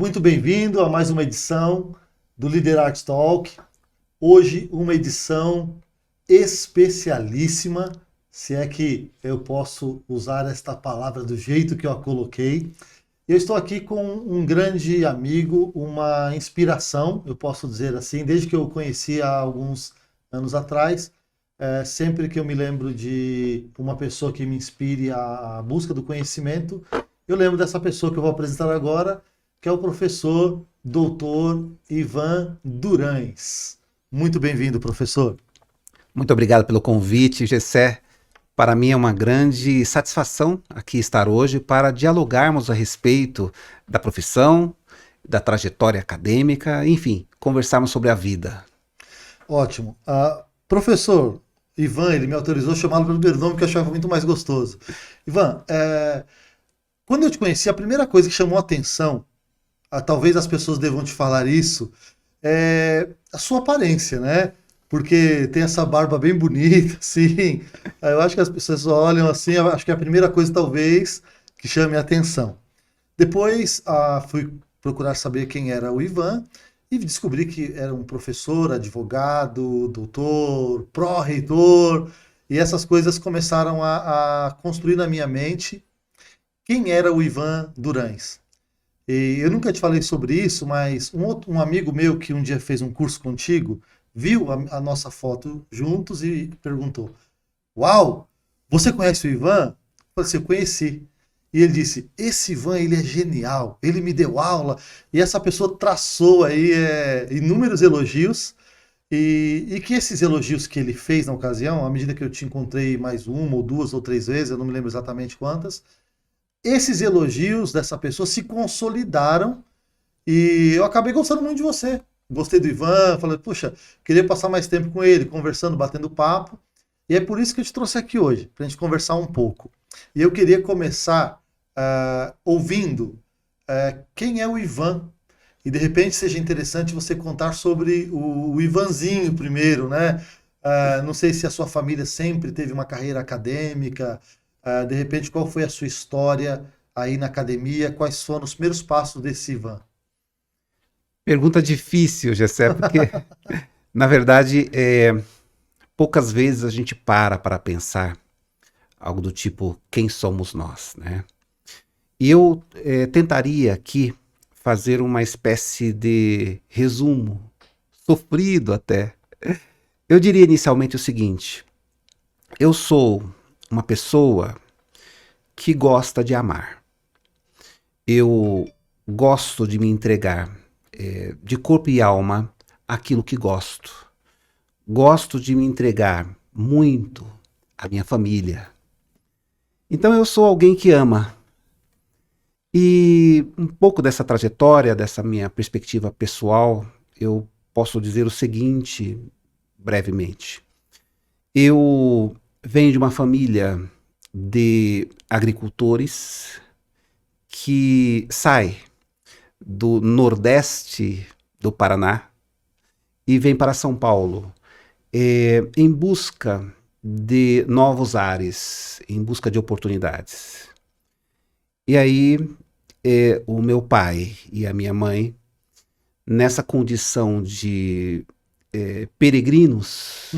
Muito bem-vindo a mais uma edição do Liderart Talk. Hoje, uma edição especialíssima, se é que eu posso usar esta palavra do jeito que eu a coloquei. Eu estou aqui com um grande amigo, uma inspiração, eu posso dizer assim, desde que eu o conheci há alguns anos atrás. Sempre que eu me lembro de uma pessoa que me inspire à busca do conhecimento, eu lembro dessa pessoa que eu vou apresentar agora, que é o professor Dr. Ivan Durães. Muito bem-vindo, professor. Muito obrigado pelo convite, Gessé. Para mim é uma grande satisfação aqui estar hoje para dialogarmos a respeito da profissão, da trajetória acadêmica, enfim, conversarmos sobre a vida. Ótimo. Professor Ivan, ele me autorizou a chamá-lo pelo primeiro nome, que eu achava muito mais gostoso. Ivan, quando eu te conheci, a primeira coisa que chamou a atenção, talvez as pessoas devam te falar isso, é a sua aparência, né? Porque tem essa barba bem bonita, assim. Eu acho que as pessoas olham assim, eu acho que é a primeira coisa, talvez, que chame a atenção. Depois, fui procurar saber quem era o Ivan e descobri que era um professor, advogado, doutor, pró-reitor, e essas coisas começaram a construir na minha mente quem era o Ivan Durães. E eu nunca te falei sobre isso, mas um amigo meu que um dia fez um curso contigo, viu a nossa foto juntos e perguntou: Uau, você conhece o Ivan? Eu falei assim: eu conheci. E ele disse: esse Ivan, ele é genial, ele me deu aula. E essa pessoa traçou aí inúmeros elogios. E que esses elogios que ele fez na ocasião, à medida que eu te encontrei mais uma ou duas ou três vezes, eu não me lembro exatamente quantas, esses elogios dessa pessoa se consolidaram e eu acabei gostando muito de você. Gostei do Ivan, falei, puxa, queria passar mais tempo com ele, conversando, batendo papo. E é por isso que eu te trouxe aqui hoje, para a gente conversar um pouco. E eu queria começar ouvindo quem é o Ivan. E de repente seja interessante você contar sobre o Ivanzinho primeiro, né? Não sei se a sua família sempre teve uma carreira acadêmica, de repente qual foi a sua história aí na academia, quais foram os primeiros passos desse Ivan? Pergunta difícil, Gessé, porque, na verdade, poucas vezes a gente para pensar algo do tipo, quem somos nós, né? E eu tentaria aqui fazer uma espécie de resumo, sofrido até. Eu diria inicialmente o seguinte: eu sou uma pessoa que gosta de amar. Eu gosto de me entregar de corpo e alma àquilo que gosto. Gosto de me entregar muito à minha família. Então eu sou alguém que ama. E um pouco dessa trajetória, dessa minha perspectiva pessoal, eu posso dizer o seguinte, brevemente. Eu venho de uma família de agricultores que sai do Nordeste do Paraná e vem para São Paulo em busca de novos ares, em busca de oportunidades. E aí o meu pai e a minha mãe, nessa condição de peregrinos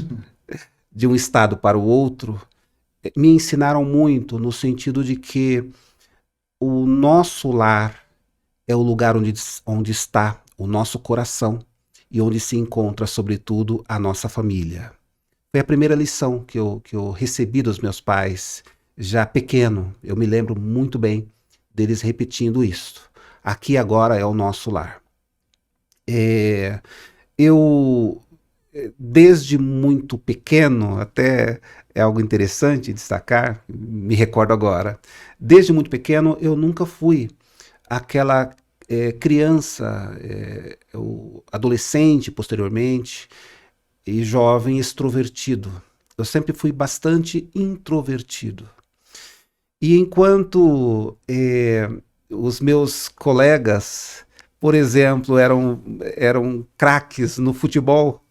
de um estado para o outro, me ensinaram muito no sentido de que o nosso lar é o lugar onde está o nosso coração e onde se encontra, sobretudo, a nossa família. Foi a primeira lição que eu recebi dos meus pais, já pequeno. Eu me lembro muito bem deles repetindo isso. Aqui agora é o nosso lar. Eu, desde muito pequeno, até é algo interessante destacar, me recordo agora, desde muito pequeno eu nunca fui aquela criança, adolescente posteriormente, e jovem extrovertido. Eu sempre fui bastante introvertido. E enquanto os meus colegas, por exemplo, eram craques no futebol,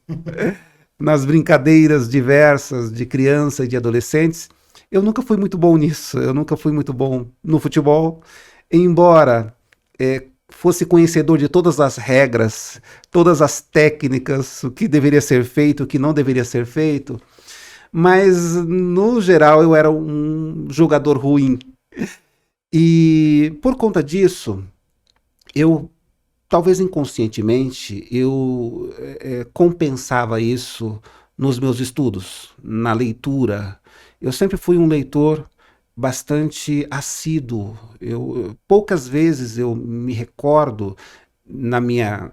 nas brincadeiras diversas de criança e de adolescentes, eu nunca fui muito bom nisso. Eu nunca fui muito bom no futebol, embora fosse conhecedor de todas as regras, todas as técnicas, o que deveria ser feito, o que não deveria ser feito, mas no geral eu era um jogador ruim. E por conta disso, eu, talvez inconscientemente, eu compensava isso nos meus estudos, na leitura. Eu sempre fui um leitor bastante assíduo. Poucas vezes eu me recordo na minha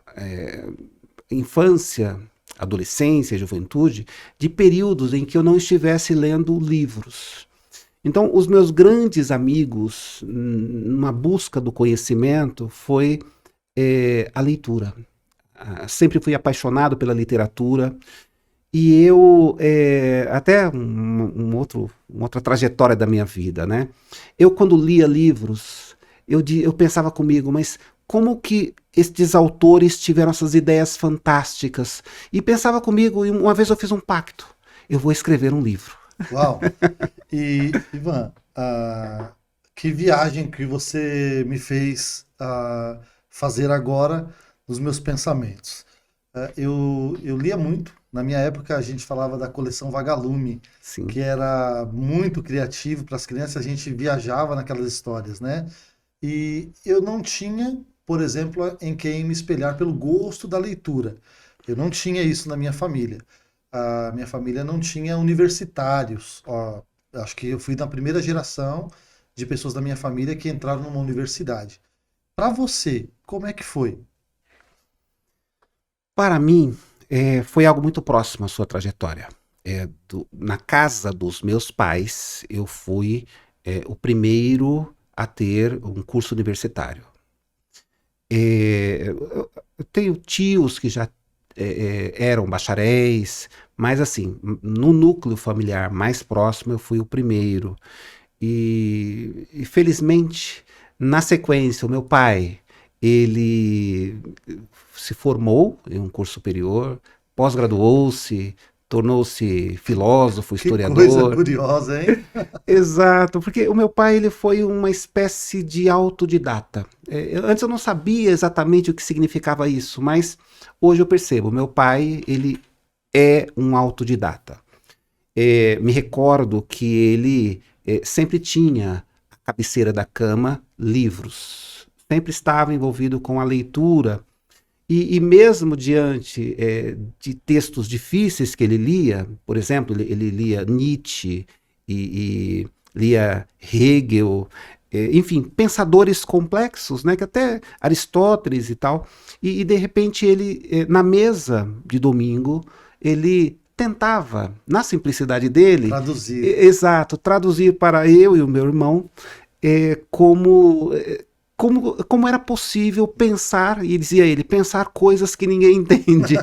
infância, adolescência, juventude, de períodos em que eu não estivesse lendo livros. Então, os meus grandes amigos, numa busca do conhecimento, foi a leitura. Sempre fui apaixonado pela literatura. E eu, até uma outra trajetória da minha vida, né? Eu, quando lia livros, eu pensava comigo, mas como que estes autores tiveram essas ideias fantásticas? E pensava comigo, e uma vez eu fiz um pacto, eu vou escrever um livro. Uau! E, Ivan, que viagem que você me fez fazer agora nos meus pensamentos. Eu lia muito. Na minha época, a gente falava da coleção Vagalume, Sim, que era muito criativo para as crianças. A gente viajava naquelas histórias, né? E eu não tinha, por exemplo, em quem me espelhar pelo gosto da leitura. Eu não tinha isso na minha família. A minha família não tinha universitários. Ó, acho que eu fui da primeira geração de pessoas da minha família que entraram numa universidade. Para você, como é que foi? para mim, foi algo muito próximo à sua trajetória. Na casa dos meus pais, eu fui o primeiro a ter um curso universitário. Eu tenho tios que já eram bacharéis, mas assim, no núcleo familiar mais próximo, eu fui o primeiro. E felizmente, na sequência, o meu pai, ele se formou em um curso superior, pós-graduou-se, tornou-se filósofo, Que coisa historiador. curiosa, hein? Exato, porque o meu pai ele foi uma espécie de autodidata. Antes eu não sabia exatamente o que significava isso, mas hoje eu percebo. Meu pai ele é um autodidata. Me recordo que ele sempre tinha à cabeceira da cama livros, sempre estava envolvido com a leitura e mesmo diante de textos difíceis que ele lia, por exemplo, ele lia Nietzsche e lia Hegel, enfim, pensadores complexos, né, que até Aristóteles e tal, e de repente ele, na mesa de domingo, ele tentava, na simplicidade dele, Traduzir. exato, traduzir para eu e o meu irmão como como era possível pensar, e dizia ele, pensar coisas que ninguém entende.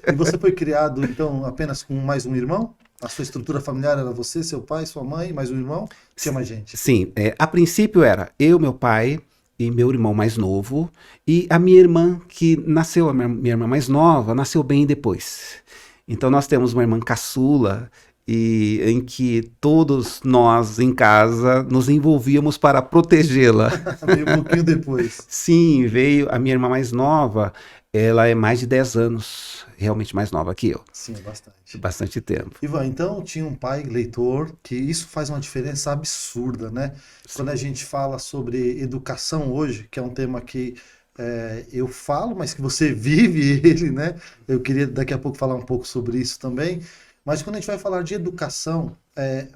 E você foi criado, então, apenas com mais um irmão? A sua estrutura familiar era você, seu pai, sua mãe, mais um irmão? Tinha mais gente? Sim, a princípio era eu, meu pai e meu irmão mais novo, e a minha irmã, que nasceu, a minha irmã mais nova, nasceu bem depois. Então nós temos uma irmã caçula, e em que todos nós em casa nos envolvíamos para protegê-la. Veio um pouquinho depois. Sim, veio a minha irmã mais nova, ela é mais de 10 anos, realmente mais nova que eu, Sim, é bastante. bastante tempo. Ivan, então tinha um pai leitor, que isso faz uma diferença absurda, né? Quando a gente fala sobre educação hoje, que é um tema que eu falo, mas que você vive ele, né? Eu queria daqui a pouco falar um pouco sobre isso também. Mas quando a gente vai falar de educação,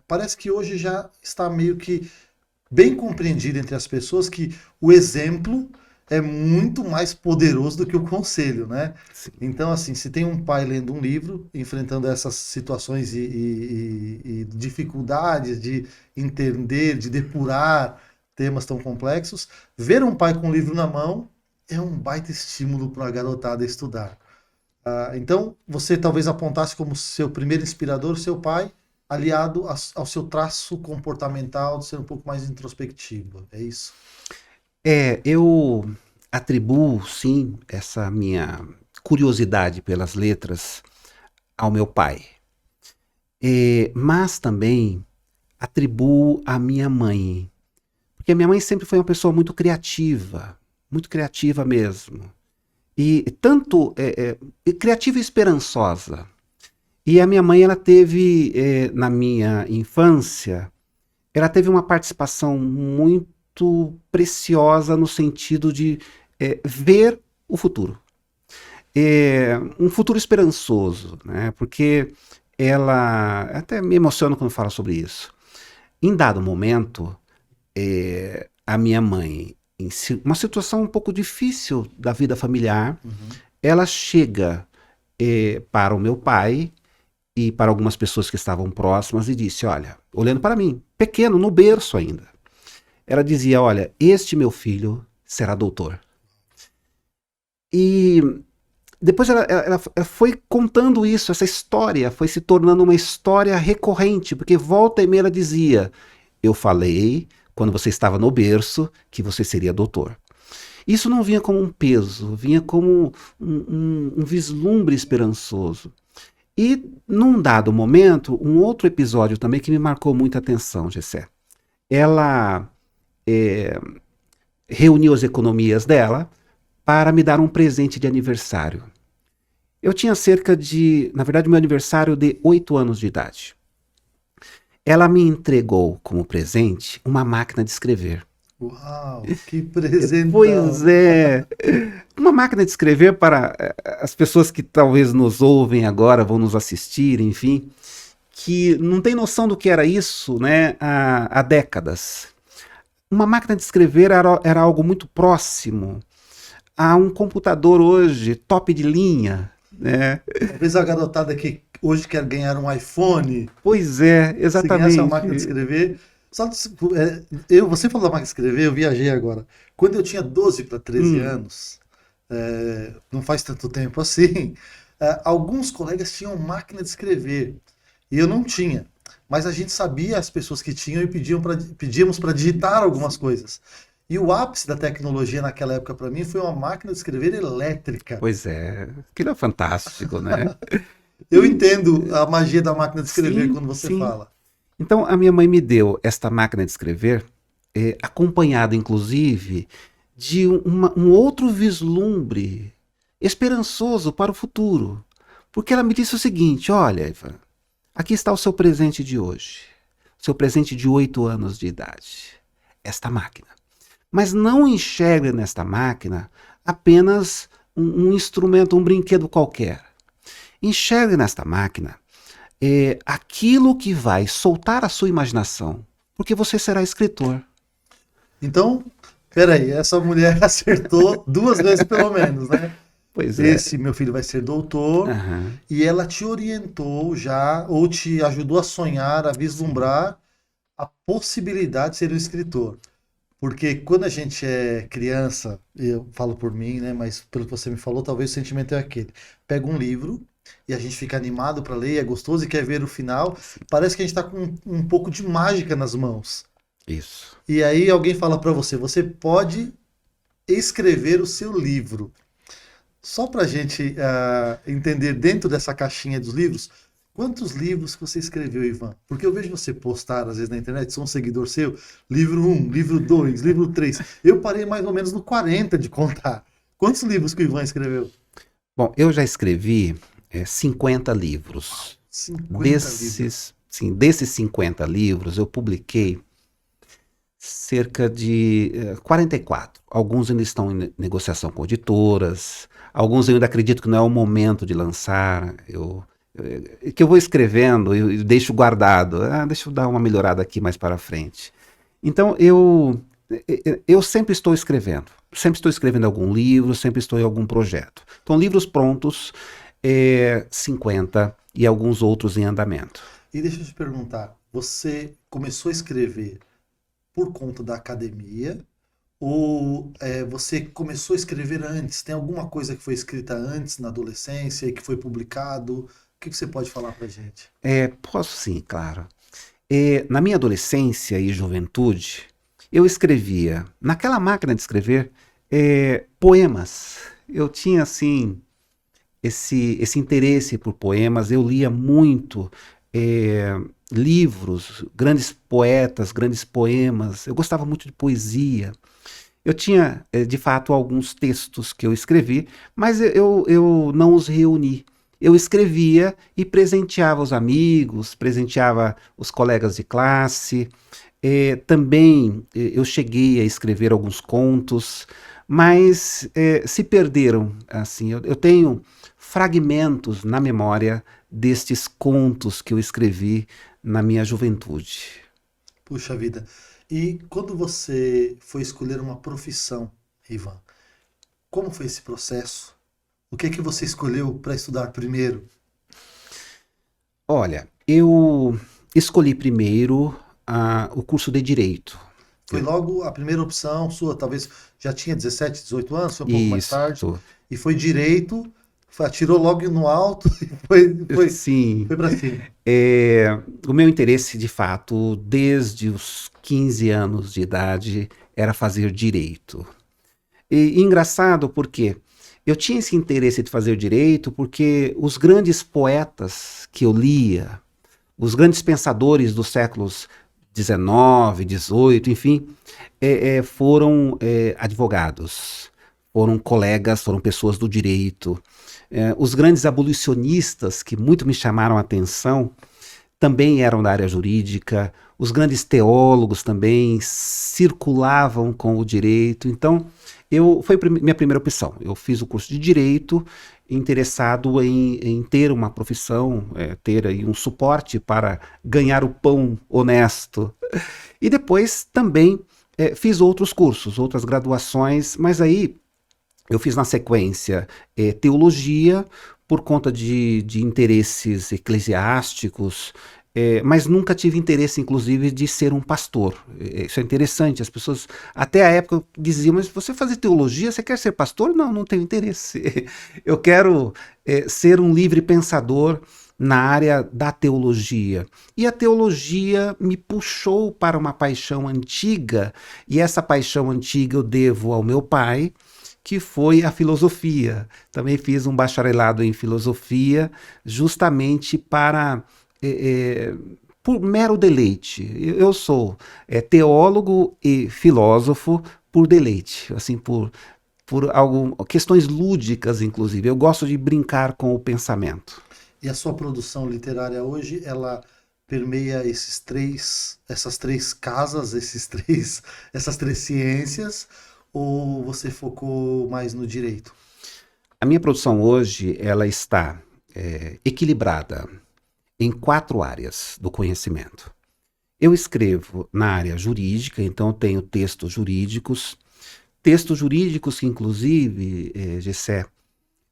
parece que hoje já está meio que bem compreendido entre as pessoas que o exemplo é muito mais poderoso do que o conselho, né? Sim. Então, assim, se tem um pai lendo um livro, enfrentando essas situações e dificuldades de entender, de depurar temas tão complexos, ver um pai com um livro na mão é um baita estímulo para a garotada estudar. Então, você talvez apontasse como seu primeiro inspirador, seu pai, aliado ao seu traço comportamental de ser um pouco mais introspectivo. É isso? Eu atribuo, sim, essa minha curiosidade pelas letras ao meu pai. Mas também atribuo à minha mãe. Porque a minha mãe sempre foi uma pessoa muito criativa. muito criativa mesmo. E tanto criativa e esperançosa. E a minha mãe, ela teve, na minha infância, ela teve uma participação muito preciosa no sentido de ver o futuro. Um futuro esperançoso, né? Porque ela, até me emociono quando fala sobre isso. Em dado momento, a minha mãe, uma situação um pouco difícil da vida familiar, ela chega para o meu pai e para algumas pessoas que estavam próximas e disse, olha, olhando para mim, pequeno, no berço ainda, ela dizia, olha, este meu filho será doutor. E depois ela foi contando isso, essa história foi se tornando uma história recorrente, porque volta e meia ela dizia, eu falei, quando você estava no berço, que você seria doutor. Isso não vinha como um peso, vinha como um vislumbre esperançoso. E, num dado momento, um outro episódio também que me marcou muita atenção, Gessé. Ela reuniu as economias dela para me dar um presente de aniversário. Eu tinha na verdade, meu aniversário de 8 anos de idade. Ela me entregou como presente uma máquina de escrever. Uau, que presentão! Pois é, uma máquina de escrever para as pessoas que talvez nos ouvem agora, vão nos assistir, enfim, que não tem noção do que era isso, né, há décadas. Uma máquina de escrever era algo muito próximo a um computador hoje, top de linha, né? Talvez a garotada que hoje quer ganhar um iPhone. Pois é, Se ganhasse uma exatamente. máquina de escrever. Você falou da máquina de escrever, eu viajei agora. Quando eu tinha 12 para 13 anos, não faz tanto tempo assim, alguns colegas tinham máquina de escrever e eu não tinha. Mas a gente sabia as pessoas que tinham e pedíamos para digitar algumas coisas. E o ápice da tecnologia naquela época para mim foi uma máquina de escrever elétrica. Pois é, aquilo é fantástico, né? Eu entendo a magia da máquina de escrever Sim, quando você sim. fala. Então, a minha mãe me deu esta máquina de escrever, acompanhada, inclusive, de um outro vislumbre esperançoso para o futuro. Porque ela me disse o seguinte, olha, Ivan, aqui está o seu presente de hoje. Seu presente de 8 anos de idade. Esta máquina. Mas não enxergue nesta máquina apenas um instrumento, um brinquedo qualquer. Enxergue nesta máquina aquilo que vai soltar a sua imaginação, porque você será escritor. Então, peraí, essa mulher acertou 2 vezes pelo menos, né? Pois é. Esse meu filho vai ser doutor, e ela te orientou já, ou te ajudou a sonhar, a vislumbrar a possibilidade de ser um escritor. Porque quando a gente é criança, eu falo por mim, né? Mas pelo que você me falou, talvez o sentimento é aquele. Pega um livro e a gente fica animado para ler, é gostoso e quer ver o final. Parece que a gente está com um pouco de mágica nas mãos. Isso. E aí alguém fala para você, você pode escrever o seu livro. Só para a gente entender dentro dessa caixinha dos livros, quantos livros que você escreveu, Ivan? Porque eu vejo você postar, às vezes, na internet, sou um seguidor seu, livro 1, livro 2, livro 3. Eu parei mais ou menos no 40 de contar. Quantos livros que o Ivan escreveu? Bom, eu já escrevi 50 livros. 50 livros. Desses 50 livros, eu publiquei cerca de 44. Alguns ainda estão em negociação com editoras, alguns eu ainda acredito que não é o momento de lançar. Que eu vou escrevendo e deixo guardado. Deixa eu dar uma melhorada aqui mais para frente. Então, eu sempre estou escrevendo algum livro, sempre estou em algum projeto. Então, livros prontos, 50 e alguns outros em andamento. E deixa eu te perguntar, você começou a escrever por conta da academia ou você começou a escrever antes? Tem alguma coisa que foi escrita antes, na adolescência, e que foi publicado? O que você pode falar pra gente? Posso sim, claro. Na minha adolescência e juventude, eu escrevia, naquela máquina de escrever, poemas. Eu tinha, assim, esse interesse por poemas, eu lia muito livros, grandes poetas, grandes poemas, eu gostava muito de poesia. Eu tinha, de fato, alguns textos que eu escrevi, mas eu não os reuni. Eu escrevia e presenteava os amigos, presenteava os colegas de classe. Também eu cheguei a escrever alguns contos, mas se perderam. Assim, eu tenho fragmentos na memória destes contos que eu escrevi na minha juventude. Puxa vida. E quando você foi escolher uma profissão, Ivan, como foi esse processo? O que é que você escolheu para estudar primeiro? Olha, eu escolhi primeiro o curso de Direito. Foi Eu- logo a primeira opção sua, talvez já tinha 17, 18 anos, foi um pouco mais tarde, Isso, e foi direito, atirou logo no alto e foi sim. para cima. O meu interesse, de fato, desde os 15 anos de idade, era fazer direito. E engraçado porque eu tinha esse interesse de fazer direito porque os grandes poetas que eu lia, os grandes pensadores dos séculos XIX, XVIII, enfim, foram advogados, foram colegas, foram pessoas do direito. Os grandes abolicionistas que muito me chamaram a atenção também eram da área jurídica, os grandes teólogos também circulavam com o direito. Então, foi minha primeira opção. Eu fiz o curso de direito, interessado em ter uma profissão, ter aí um suporte para ganhar o pão honesto. E depois também fiz outros cursos, outras graduações, mas aí eu fiz na sequência teologia por conta de interesses eclesiásticos, mas nunca tive interesse, inclusive, de ser um pastor. Isso é interessante. As pessoas, até a época, diziam: mas você fazer teologia, você quer ser pastor? Não, não tenho interesse. Eu quero ser um livre pensador na área da teologia. E a teologia me puxou para uma paixão antiga, e essa paixão antiga eu devo ao meu pai, que foi a filosofia. Também fiz um bacharelado em filosofia, justamente para por mero deleite. Eu sou teólogo e filósofo por deleite, assim, questões lúdicas, inclusive. Eu gosto de brincar com o pensamento. E a sua produção literária hoje, ela permeia essas três casas, essas três ciências, ou você focou mais no direito? A minha produção hoje, ela está equilibrada em 4 áreas do conhecimento. Eu escrevo na área jurídica, então tenho textos jurídicos que, inclusive, Gessé,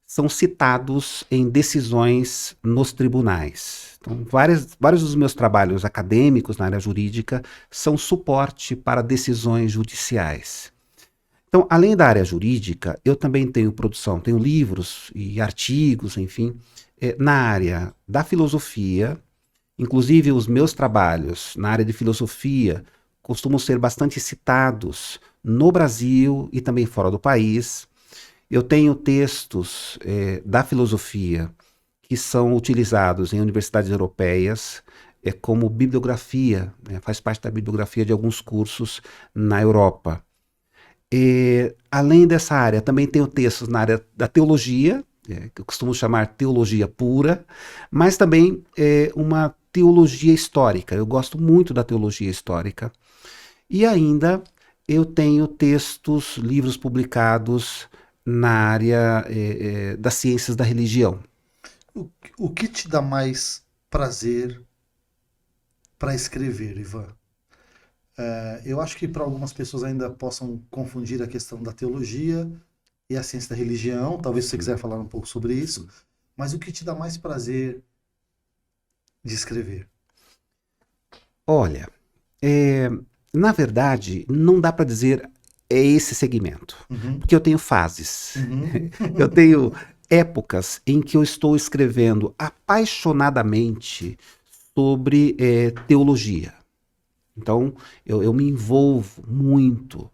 são citados em decisões nos tribunais. Então, vários dos meus trabalhos acadêmicos na área jurídica são suporte para decisões judiciais. Então, além da área jurídica, eu também tenho livros e artigos, enfim, na área da filosofia. Inclusive, os meus trabalhos na área de filosofia costumam ser bastante citados no Brasil e também fora do país. Eu tenho textos da filosofia que são utilizados em universidades europeias como bibliografia, né, faz parte da bibliografia de alguns cursos na Europa. Além dessa área, também tenho textos na área da teologia, que eu costumo chamar teologia pura, mas também uma teologia histórica. Eu gosto muito da teologia histórica. E ainda eu tenho livros publicados na área das ciências da religião. O, o que te dá mais prazer para escrever, Ivan? Eu acho que para algumas pessoas ainda possam confundir a questão da teologia e a ciência da religião. Talvez se você quiser falar um pouco sobre isso. Mas o que te dá mais prazer de escrever? Olha, é, na verdade, não dá para dizer esse segmento, Uhum, porque eu tenho fases. uhum. Eu tenho épocas em que eu estou escrevendo apaixonadamente sobre teologia. Então, eu me envolvo muito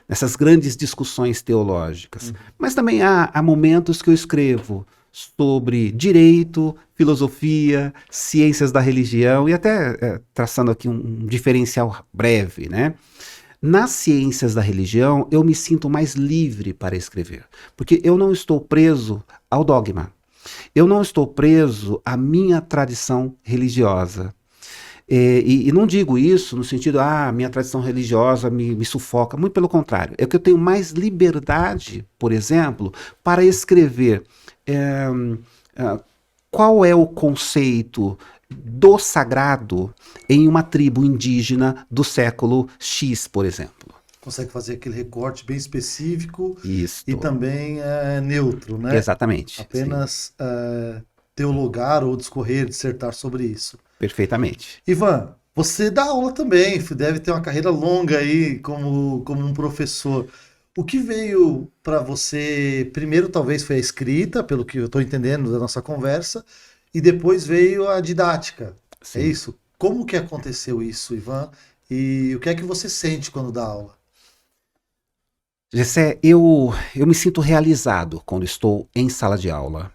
nessas grandes discussões teológicas. Mas também há momentos que eu escrevo sobre direito, filosofia, ciências da religião, e até traçando aqui um diferencial breve, né? Nas ciências da religião, eu me sinto mais livre para escrever, porque eu não estou preso ao dogma. Eu não estou preso à minha tradição religiosa. E não digo isso no sentido, minha tradição religiosa me sufoca. Muito pelo contrário. É que eu tenho mais liberdade, por exemplo, para escrever qual é o conceito do sagrado em uma tribo indígena do século X, por exemplo. Consegue fazer aquele recorte bem específico e Isto. também neutro, né? Exatamente. Apenas teologar ou discorrer, dissertar sobre isso. Perfeitamente. Ivan, você dá aula também, deve ter uma carreira longa aí como um professor. O que veio para você, primeiro talvez foi a escrita, pelo que eu estou entendendo da nossa conversa, e depois veio a didática. Sim. É isso? Como que aconteceu isso, Ivan? E o que é que você sente quando dá aula? Gessé, eu me sinto realizado quando estou em sala de aula.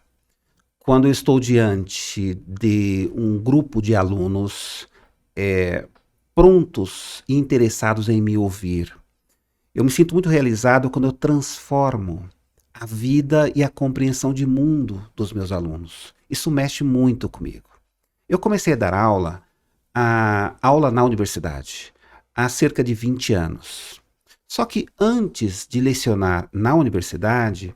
Quando eu estou diante de um grupo de alunos prontos e interessados em me ouvir. Eu me sinto muito realizado quando eu transformo a vida e a compreensão de mundo dos meus alunos. Isso mexe muito comigo. Eu comecei a dar aula na universidade há cerca de 20 anos. Só que antes de lecionar na universidade,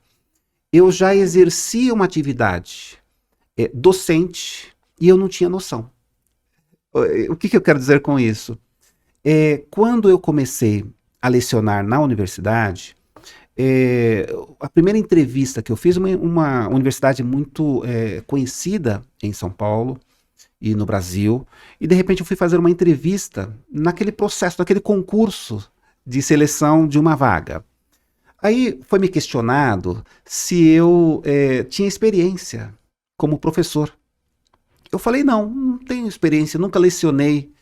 eu já exercia uma atividade docente e eu não tinha noção. O que eu quero dizer com isso? Quando eu comecei a lecionar na universidade, a primeira entrevista que eu fiz, uma universidade muito conhecida em São Paulo e no Brasil, e de repente eu fui fazer uma entrevista naquele processo, naquele concurso de seleção de uma vaga. Aí foi me questionado se eu tinha experiência como professor. Eu falei, não tenho experiência, nunca lecionei.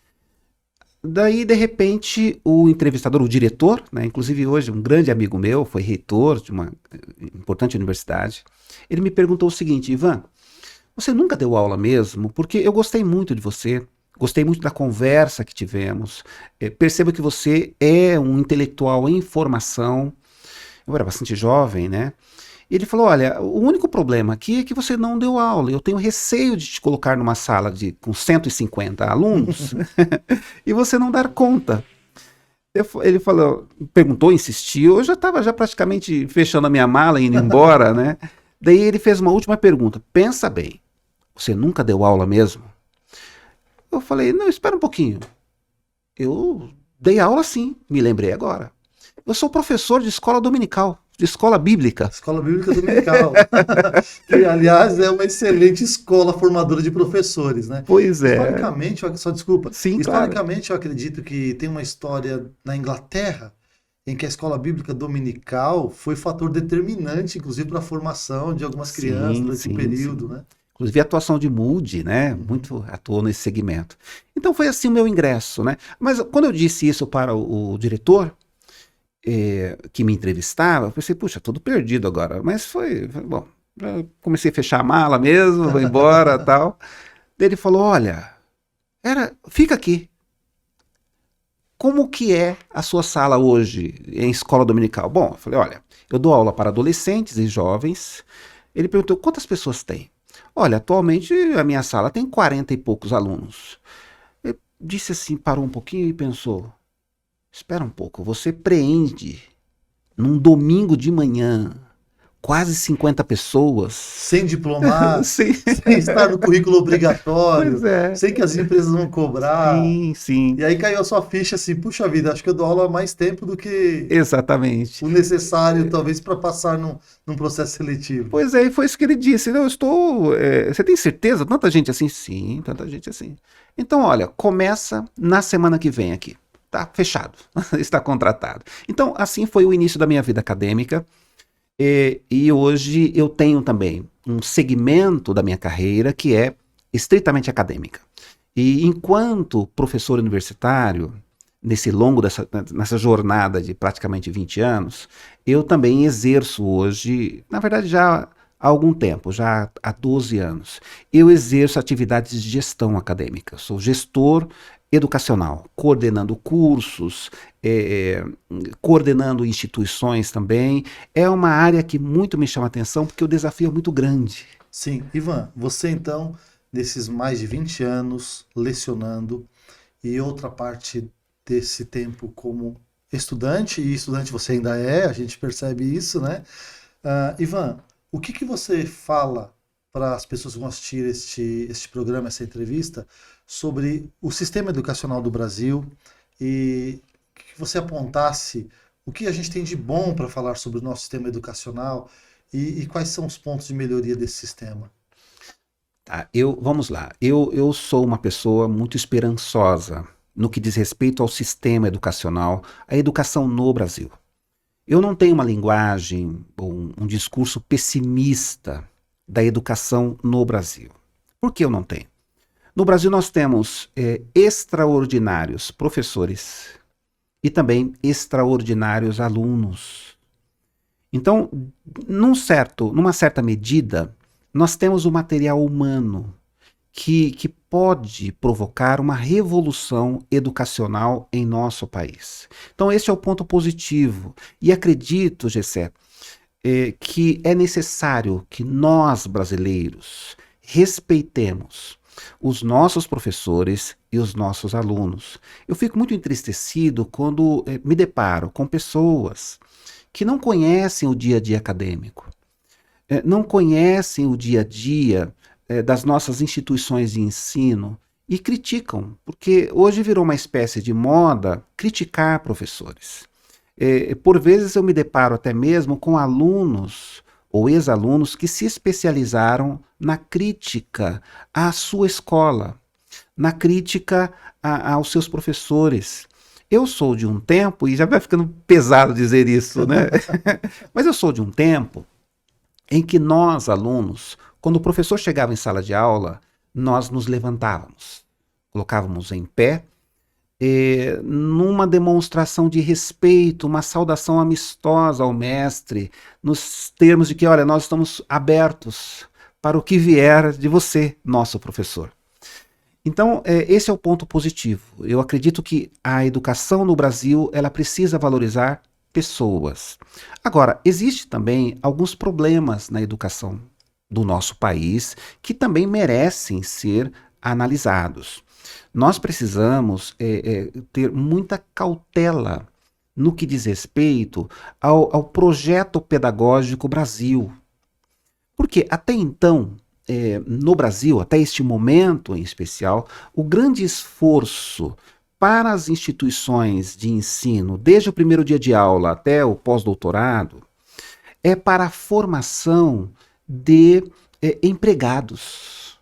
Daí, de repente, o entrevistador, o diretor, né, inclusive hoje um grande amigo meu, foi reitor de uma importante universidade, ele me perguntou o seguinte, Ivan, você nunca deu aula mesmo? Porque eu gostei muito de você, gostei muito da conversa que tivemos, percebo que você é um intelectual em formação, eu era bastante jovem, né? E ele falou, olha, o único problema aqui é que você não deu aula, eu tenho receio de te colocar numa sala com 150 alunos e você não dar conta. Ele falou, perguntou, insistiu, eu já estava praticamente fechando a minha mala e indo embora, né? Daí ele fez uma última pergunta, pensa bem, você nunca deu aula mesmo? Eu falei, não, espera um pouquinho, eu dei aula sim, me lembrei agora. Eu sou professor de escola dominical, de escola bíblica. Escola Bíblica Dominical. Que, aliás, é uma excelente escola formadora de professores, né? Pois é. Historicamente, só desculpa. Sim, Historicamente, claro. Eu acredito que tem uma história na Inglaterra em que a escola bíblica dominical foi fator determinante, inclusive, para a formação de algumas crianças durante um período, né? Inclusive a atuação de Moody, né? Muito atuou nesse segmento. Então foi assim o meu ingresso, né? Mas quando eu disse isso para o diretor, que me entrevistava, eu pensei, puxa, tudo perdido agora. Mas foi bom, comecei a fechar a mala mesmo, vou embora tal. Daí ele falou, olha, fica aqui. Como que é a sua sala hoje em escola dominical? Bom, eu falei, olha, eu dou aula para adolescentes e jovens. Ele perguntou, quantas pessoas tem? Olha, atualmente a minha sala tem 40 e poucos alunos. Eu disse assim, parou um pouquinho e pensou, espera um pouco, você preende num domingo de manhã quase 50 pessoas. Sem diplomar, sem estar no currículo obrigatório, sem que as empresas vão cobrar. Sim. E aí caiu a sua ficha assim, puxa vida, acho que eu dou aula há mais tempo do que exatamente o necessário, talvez, para passar num processo seletivo. Pois é, e foi isso que ele disse. Eu estou. Você tem certeza? Tanta gente assim? Sim, tanta gente assim. Então, olha, começa na semana que vem aqui. Tá fechado, está contratado. Então, assim foi o início da minha vida acadêmica. E hoje eu tenho também um segmento da minha carreira que é estritamente acadêmica. E enquanto professor universitário, nessa jornada de praticamente 20 anos, eu também exerço hoje, na verdade já há algum tempo, já há 12 anos, eu exerço atividades de gestão acadêmica. Eu sou gestor educacional, coordenando cursos, coordenando instituições também. É uma área que muito me chama a atenção porque o desafio é muito grande. Sim, Ivan, você então, nesses mais de 20 anos lecionando, e outra parte desse tempo como estudante, e estudante você ainda é, a gente percebe isso, né? Ivan, o que que você fala para as pessoas que vão assistir este programa, essa entrevista, sobre o sistema educacional do Brasil e que você apontasse o que a gente tem de bom para falar sobre o nosso sistema educacional e quais são os pontos de melhoria desse sistema? Tá, vamos lá. Eu sou uma pessoa muito esperançosa no que diz respeito ao sistema educacional, à educação no Brasil. Eu não tenho uma linguagem ou um discurso pessimista da educação no Brasil. Por que eu não tenho? No Brasil nós temos extraordinários professores e também extraordinários alunos. Então, numa certa medida, nós temos o material humano que pode provocar uma revolução educacional em nosso país. Então, esse é o ponto positivo. E acredito, Gessé, que é necessário que nós, brasileiros, respeitemos os nossos professores e os nossos alunos. Eu fico muito entristecido quando me deparo com pessoas que não conhecem o dia a dia acadêmico, não conhecem o dia a dia das nossas instituições de ensino e criticam, porque hoje virou uma espécie de moda criticar professores. Por vezes eu me deparo até mesmo com alunos ou ex-alunos que se especializaram na crítica à sua escola, na crítica aos seus professores. Eu sou de um tempo, e já vai ficando pesado dizer isso, né? Mas eu sou de um tempo em que nós, alunos, quando o professor chegava em sala de aula, nós nos levantávamos, colocávamos em pé, numa demonstração de respeito, uma saudação amistosa ao mestre, nos termos de que, olha, nós estamos abertos para o que vier de você, nosso professor. Então, esse é o ponto positivo. Eu acredito que a educação no Brasil, ela precisa valorizar pessoas. Agora, existe também alguns problemas na educação do nosso país que também merecem ser analisados. Nós precisamos ter muita cautela no que diz respeito ao projeto pedagógico Brasil. Porque até então, no Brasil, até este momento em especial, o grande esforço para as instituições de ensino, desde o primeiro dia de aula até o pós-doutorado, é para a formação de empregados.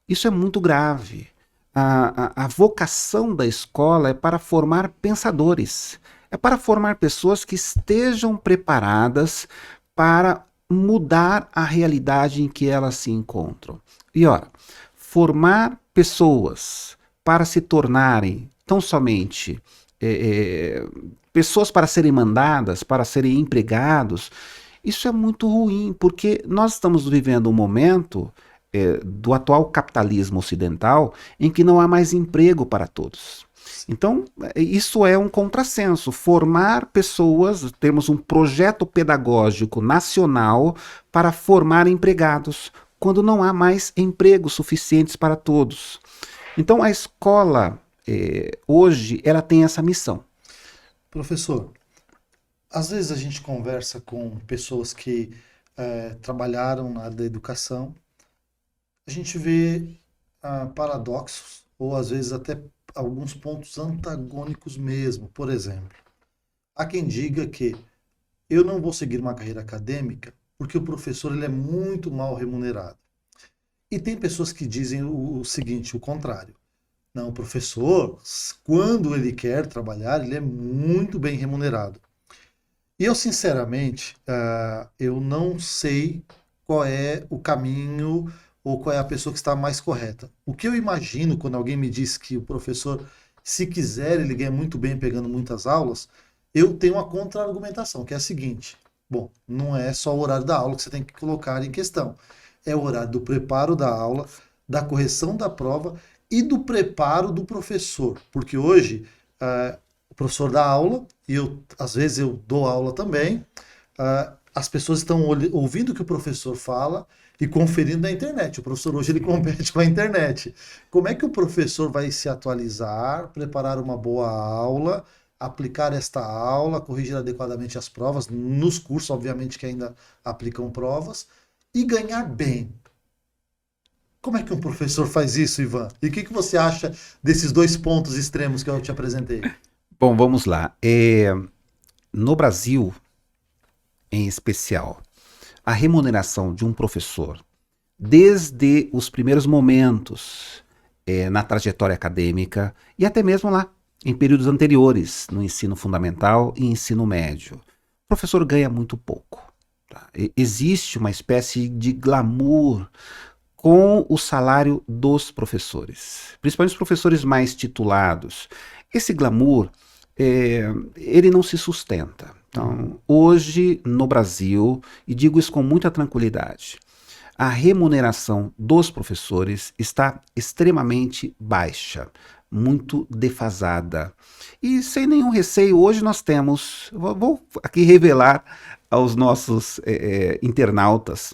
Isso é muito grave. A vocação da escola é para formar pensadores, é para formar pessoas que estejam preparadas para mudar a realidade em que elas se encontram. E ora, formar pessoas para se tornarem tão somente pessoas para serem mandadas, para serem empregados, isso é muito ruim, porque nós estamos vivendo um momento do atual capitalismo ocidental em que não há mais emprego para todos. Então, isso é um contrassenso. Formar pessoas, temos um projeto pedagógico nacional para formar empregados, quando não há mais empregos suficientes para todos. Então, a escola, hoje, ela tem essa missão. Professor, às vezes a gente conversa com pessoas que trabalharam na área da educação, a gente vê paradoxos, ou às vezes até alguns pontos antagônicos mesmo. Por exemplo, há quem diga que eu não vou seguir uma carreira acadêmica porque o professor ele é muito mal remunerado. E tem pessoas que dizem o seguinte, o contrário. Não, o professor, quando ele quer trabalhar, ele é muito bem remunerado. E eu, sinceramente, eu não sei qual é o caminho ou qual é a pessoa que está mais correta. O que eu imagino quando alguém me diz que o professor, se quiser, ele ganha muito bem pegando muitas aulas, eu tenho uma contra-argumentação, que é a seguinte. Bom, não é só o horário da aula que você tem que colocar em questão. É o horário do preparo da aula, da correção da prova, e do preparo do professor, porque hoje o professor dá aula e às vezes eu dou aula também. As pessoas estão ouvindo o que o professor fala e conferindo na internet. O professor hoje ele compete com a internet. Como é que o professor vai se atualizar, preparar uma boa aula, aplicar esta aula, corrigir adequadamente as provas, nos cursos, obviamente, que ainda aplicam provas, e ganhar bem? Como é que um professor faz isso, Ivan? E o que você acha desses dois pontos extremos que eu te apresentei? Bom, vamos lá. No Brasil, em especial, a remuneração de um professor, desde os primeiros momentos na trajetória acadêmica e até mesmo lá, em períodos anteriores, no ensino fundamental e ensino médio, o professor ganha muito pouco. Tá? Existe uma espécie de glamour com o salário dos professores, principalmente os professores mais titulados. Esse glamour, ele não se sustenta. Então, hoje no Brasil, e digo isso com muita tranquilidade, a remuneração dos professores está extremamente baixa, muito defasada. E sem nenhum receio, hoje nós temos, vou aqui revelar aos nossos internautas,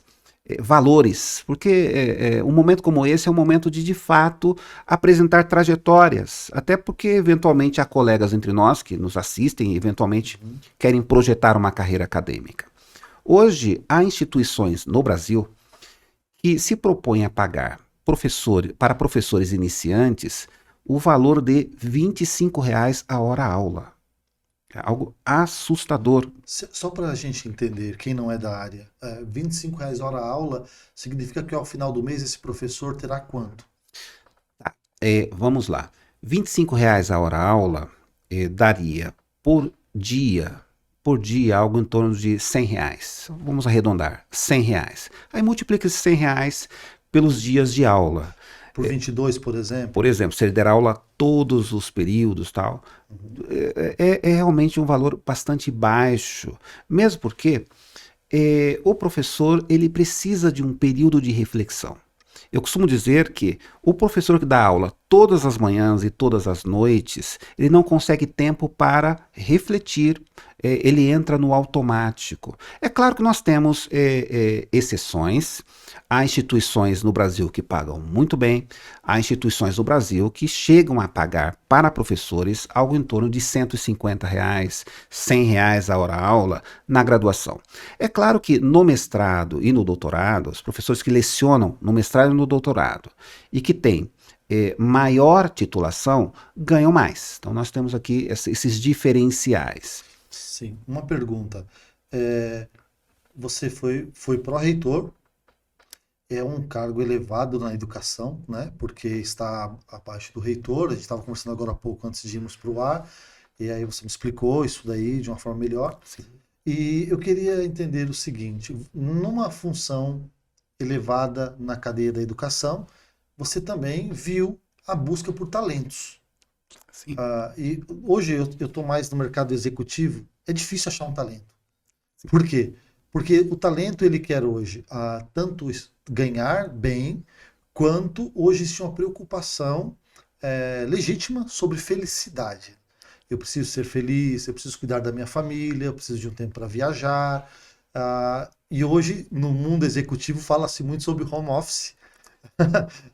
valores, porque um momento como esse é um momento de fato, apresentar trajetórias, até porque eventualmente há colegas entre nós que nos assistem e eventualmente querem projetar uma carreira acadêmica. Hoje, há instituições no Brasil que se propõem a pagar para professores iniciantes o valor de R$ 25 a hora aula. É algo assustador. Só para a gente entender, quem não é da área, R$ 25 hora aula significa que ao final do mês esse professor terá quanto? Tá. Vamos lá. R$ 25 a hora aula daria por dia algo em torno de R$ 100. Vamos arredondar, R$ 100. Aí multiplica esses R$ 100 pelos dias de aula. Por 22, por exemplo? Por exemplo, se ele der aula todos os períodos, tal, é realmente um valor bastante baixo, mesmo porque o professor ele precisa de um período de reflexão. Eu costumo dizer que o professor que dá aula todas as manhãs e todas as noites, ele não consegue tempo para refletir, ele entra no automático. É claro que nós temos exceções, há instituições no Brasil que pagam muito bem, há instituições no Brasil que chegam a pagar para professores algo em torno de R$ 150, R$ 100 a hora aula na graduação. É claro que no mestrado e no doutorado, os professores que lecionam no mestrado e no doutorado e que têm maior titulação ganham mais. Então nós temos aqui esses diferenciais. Sim, uma pergunta. Você foi pró-reitor, é um cargo elevado na educação, né? Porque está abaixo do reitor. A gente estava conversando agora há pouco antes de irmos para o ar, e aí você me explicou isso daí de uma forma melhor. Sim. E eu queria entender o seguinte: numa função elevada na cadeia da educação, você também viu a busca por talentos. Sim. E hoje eu estou mais no mercado executivo, é difícil achar um talento. Por quê? Porque o talento ele quer hoje tanto ganhar bem, quanto hoje existe uma preocupação legítima sobre felicidade. Eu preciso ser feliz, eu preciso cuidar da minha família, eu preciso de um tempo para viajar. E hoje, no mundo executivo, fala-se muito sobre home office.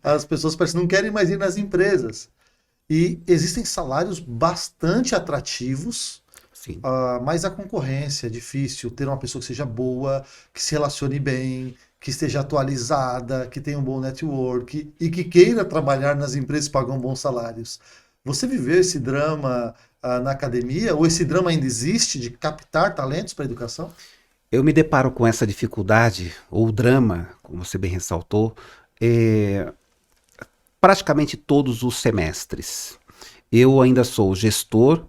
As pessoas parecem que não querem mais ir nas empresas. E existem salários bastante atrativos, Sim. mas a concorrência é difícil. Ter uma pessoa que seja boa, que se relacione bem, que esteja atualizada, que tenha um bom network e que queira trabalhar nas empresas que pagam bons salários. Você viveu esse drama na academia? Ou esse drama ainda existe de captar talentos para a educação? Eu me deparo com essa dificuldade, ou drama, como você bem ressaltou, praticamente todos os semestres. Eu ainda sou gestor,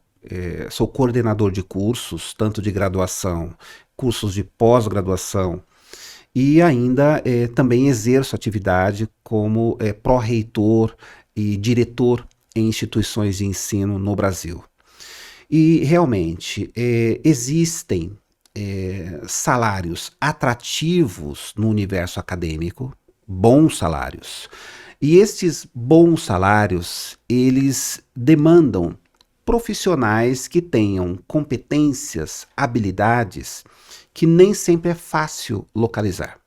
sou coordenador de cursos, tanto de graduação, cursos de pós-graduação, e ainda também exerço atividade como pró-reitor e diretor em instituições de ensino no Brasil. E realmente existem salários atrativos no universo acadêmico, bons salários. E estes bons salários, eles demandam profissionais que tenham competências, habilidades que nem sempre é fácil localizar.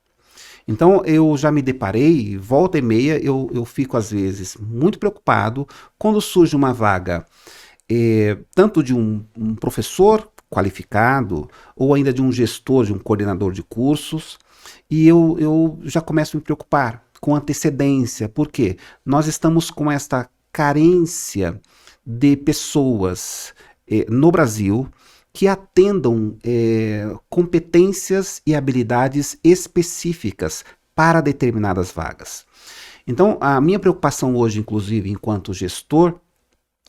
Então eu já me deparei, volta e meia, eu fico às vezes muito preocupado quando surge uma vaga, tanto de um professor qualificado, ou ainda de um gestor, de um coordenador de cursos, e eu já começo a me preocupar com antecedência, porque nós estamos com esta carência de pessoas no Brasil que atendam competências e habilidades específicas para determinadas vagas. Então, a minha preocupação hoje, inclusive, enquanto gestor,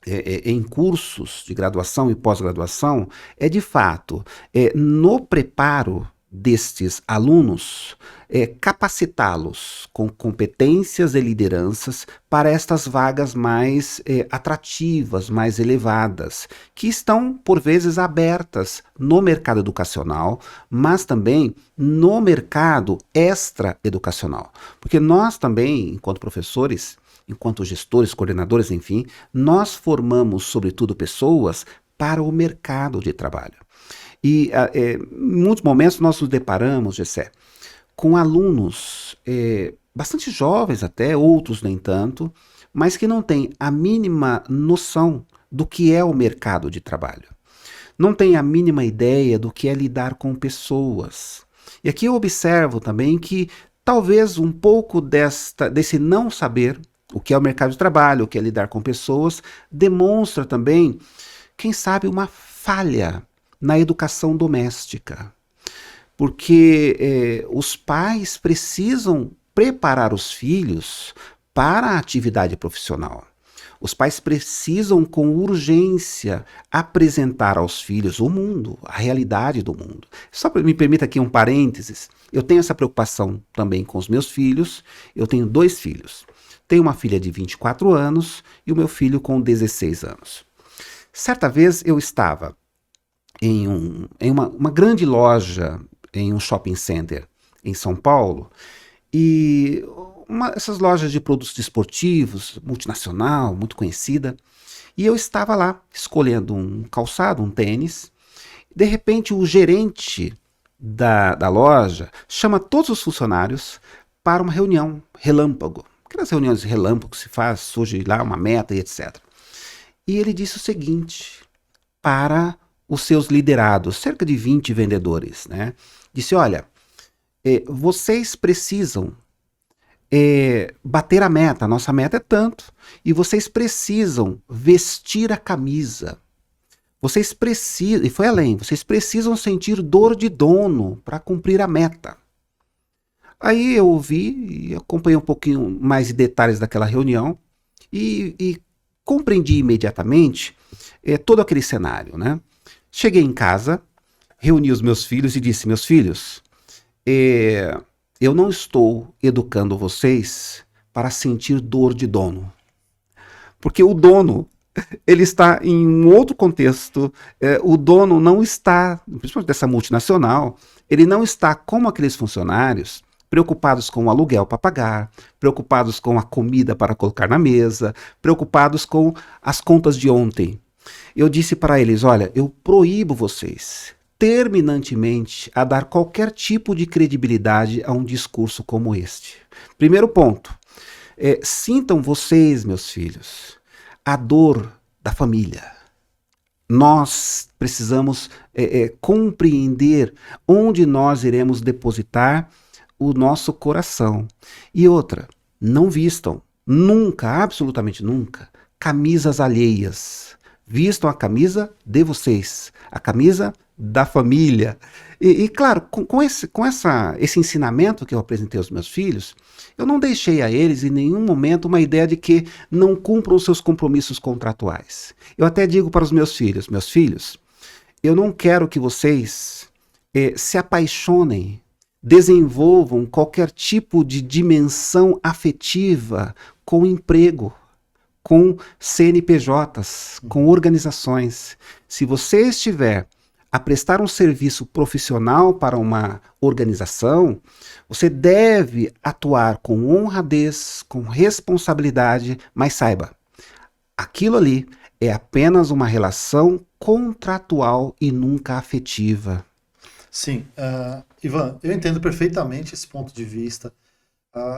em cursos de graduação e pós-graduação, é de fato, no preparo destes alunos, capacitá-los com competências e lideranças para estas vagas mais atrativas, mais elevadas, que estão, por vezes, abertas no mercado educacional, mas também no mercado extra-educacional. Porque nós também, enquanto professores, enquanto gestores, coordenadores, enfim, nós formamos, sobretudo, pessoas para o mercado de trabalho. E em muitos momentos nós nos deparamos, Gessé, com alunos bastante jovens até, outros nem tanto, mas que não têm a mínima noção do que é o mercado de trabalho. Não têm a mínima ideia do que é lidar com pessoas. E aqui eu observo também que talvez um pouco desse não saber o que é o mercado de trabalho, o que é lidar com pessoas, demonstra também, quem sabe, uma falha na educação doméstica. Porque os pais precisam preparar os filhos para a atividade profissional. Os pais precisam, com urgência, apresentar aos filhos o mundo, a realidade do mundo. Só me permita aqui um parênteses. Eu tenho essa preocupação também com os meus filhos. Eu tenho 2 filhos. Tenho uma filha de 24 anos e o meu filho com 16 anos. Certa vez eu estava em uma grande loja, em um shopping center em São Paulo, e essas lojas de produtos desportivos, multinacional, muito conhecida, e eu estava lá escolhendo um calçado, um tênis. De repente o gerente da loja chama todos os funcionários para uma reunião relâmpago. Aquelas reuniões relâmpago que se faz, surge lá uma meta e etc. E ele disse o seguinte para os seus liderados, cerca de 20 vendedores, né? Disse, olha, vocês precisam bater a meta, a nossa meta é tanto, e vocês precisam vestir a camisa. Vocês precisam, e foi além, vocês precisam sentir dor de dono para cumprir a meta. Aí eu ouvi e acompanhei um pouquinho mais de detalhes daquela reunião e compreendi imediatamente todo aquele cenário, né? Cheguei em casa, reuni os meus filhos e disse, meus filhos, eu não estou educando vocês para sentir dor de dono. Porque o dono, ele está em um outro contexto, o dono não está, principalmente dessa multinacional, ele não está como aqueles funcionários preocupados com o aluguel para pagar, preocupados com a comida para colocar na mesa, preocupados com as contas de ontem. Eu disse para eles, olha, eu proíbo vocês terminantemente a dar qualquer tipo de credibilidade a um discurso como este. Primeiro ponto, sintam vocês, meus filhos, a dor da família. Nós precisamos compreender onde nós iremos depositar o nosso coração. E outra, não vistam, nunca, absolutamente nunca, camisas alheias. Vistam a camisa de vocês, a camisa da família. E claro, com esse ensinamento que eu apresentei aos meus filhos, eu não deixei a eles em nenhum momento uma ideia de que não cumpram os seus compromissos contratuais. Eu até digo para os meus filhos, eu não quero que vocês se apaixonem, desenvolvam qualquer tipo de dimensão afetiva com o emprego, com CNPJs, com organizações. Se você estiver a prestar um serviço profissional para uma organização, você deve atuar com honradez, com responsabilidade, mas saiba, aquilo ali é apenas uma relação contratual e nunca afetiva. Sim, Ivan, eu entendo perfeitamente esse ponto de vista.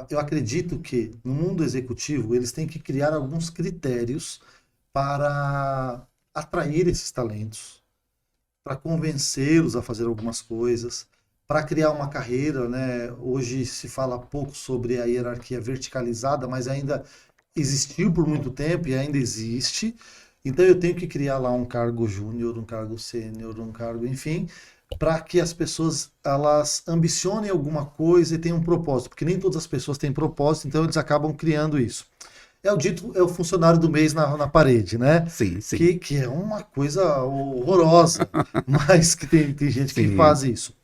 Eu acredito que no mundo executivo eles têm que criar alguns critérios para atrair esses talentos, para convencê-los a fazer algumas coisas, para criar uma carreira, né? Hoje se fala pouco sobre a hierarquia verticalizada, mas ainda existiu por muito tempo e ainda existe. Então eu tenho que criar lá um cargo júnior, um cargo sênior, um cargo, enfim, para que as pessoas elas ambicionem alguma coisa e tenham um propósito, porque nem todas as pessoas têm propósito, então eles acabam criando isso. É o dito, é o funcionário do mês na parede, né? Sim, sim, Que é uma coisa horrorosa, mas que tem gente que sim, faz isso.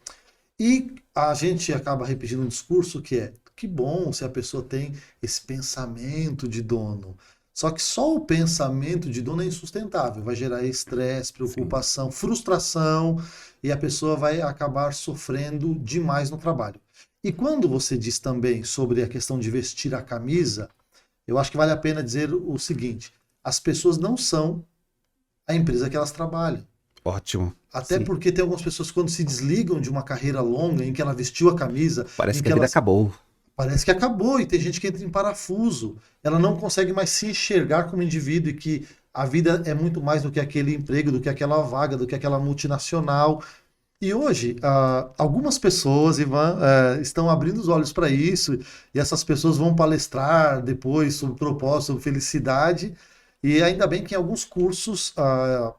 E a gente acaba repetindo um discurso que é que bom se a pessoa tem esse pensamento de dono. Só que só o pensamento de dono é insustentável, vai gerar estresse, sim. preocupação, frustração e a pessoa vai acabar sofrendo demais no trabalho. E quando você diz também sobre a questão de vestir a camisa, eu acho que vale a pena dizer o seguinte: as pessoas não são a empresa que elas trabalham. Ótimo. Até Sim. porque tem algumas pessoas que quando se desligam de uma carreira longa em que ela vestiu a camisa, Parece em que que a vida elas acabou. parece que acabou e tem gente que entra em parafuso. Ela não consegue mais se enxergar como indivíduo e que a vida é muito mais do que aquele emprego, do que aquela vaga, do que aquela multinacional. E hoje, algumas pessoas, Ivan, estão abrindo os olhos para isso, e essas pessoas vão palestrar depois sobre propósito, sobre felicidade. E ainda bem que em alguns cursos,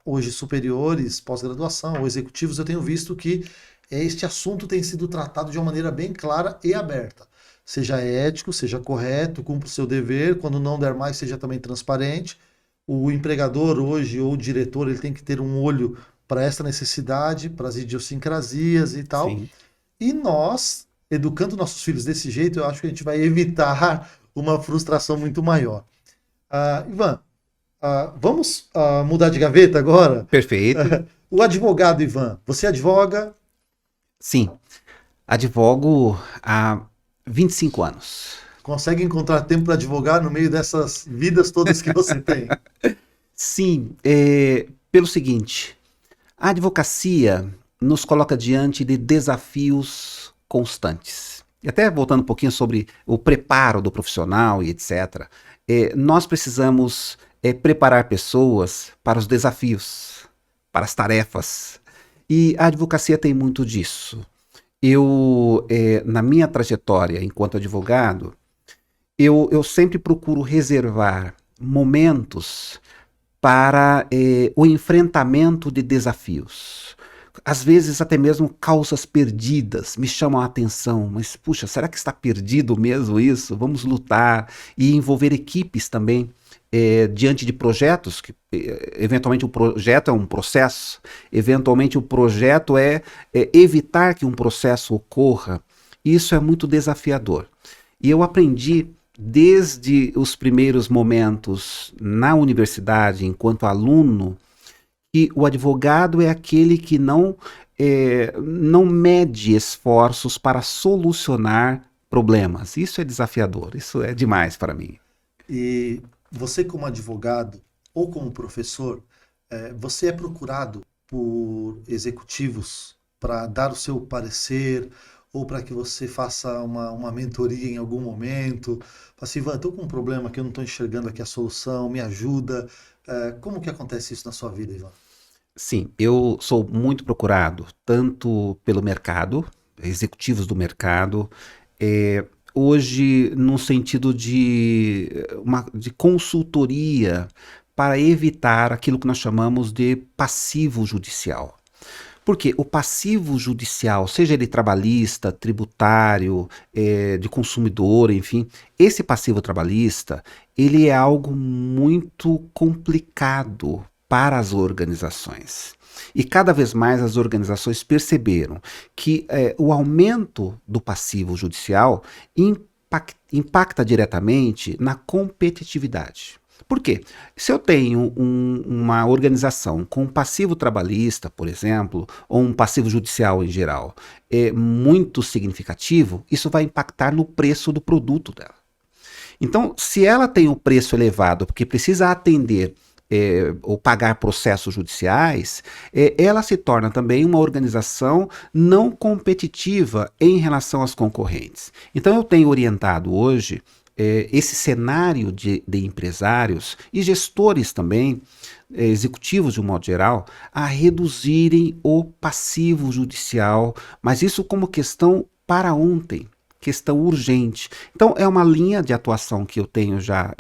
hoje superiores, pós-graduação ou executivos, eu tenho visto que este assunto tem sido tratado de uma maneira bem clara e aberta. Seja ético, seja correto, cumpra o seu dever, quando não der mais, seja também transparente. O empregador hoje, ou o diretor, ele tem que ter um olho para essa necessidade, para as idiosincrasias e tal. Sim. E nós, educando nossos filhos desse jeito, eu acho que a gente vai evitar uma frustração muito maior. Ivan, vamos mudar de gaveta agora? Perfeito. O advogado, Ivan, você advoga? Sim. Advogo há 25 anos. Consegue encontrar tempo para advogar no meio dessas vidas todas que você tem? Sim, pelo seguinte, a advocacia nos coloca diante de desafios constantes. E até voltando um pouquinho sobre o preparo do profissional e etc., nós precisamos preparar pessoas para os desafios, para as tarefas. E a advocacia tem muito disso. Eu, na minha trajetória enquanto advogado, eu sempre procuro reservar momentos para o enfrentamento de desafios. Às vezes até mesmo causas perdidas me chamam a atenção, mas puxa, será que está perdido mesmo isso? Vamos lutar e envolver equipes também diante de projetos, que eventualmente o projeto é um processo, eventualmente o projeto é evitar que um processo ocorra. Isso é muito desafiador. E eu aprendi desde os primeiros momentos na universidade, enquanto aluno, que o advogado é aquele que não mede esforços para solucionar problemas. Isso é desafiador, isso é demais para mim. E você, como advogado ou como professor, você é procurado por executivos para dar o seu parecer ou para que você faça uma mentoria em algum momento? Fala assim, Ivan, estou com um problema que eu não estou enxergando aqui a solução, me ajuda. Como que acontece isso na sua vida, Ivan? Sim, eu sou muito procurado, tanto pelo mercado, executivos do mercado, hoje no sentido de consultoria para evitar aquilo que nós chamamos de passivo judicial. Porque o passivo judicial, seja ele trabalhista, tributário, de consumidor, enfim, esse passivo trabalhista, ele é algo muito complicado para as organizações. E cada vez mais as organizações perceberam que o aumento do passivo judicial impacta diretamente na competitividade. Por quê? Se eu tenho uma organização com um passivo trabalhista, por exemplo, ou um passivo judicial em geral, muito significativo, isso vai impactar no preço do produto dela. Então, se ela tem um preço elevado porque precisa atender ou pagar processos judiciais, ela se torna também uma organização não competitiva em relação às concorrentes. Então, eu tenho orientado hoje esse cenário de empresários e gestores também, executivos de um modo geral, a reduzirem o passivo judicial, mas isso como questão para ontem. Questão urgente. Então, é uma linha de atuação que eu tenho já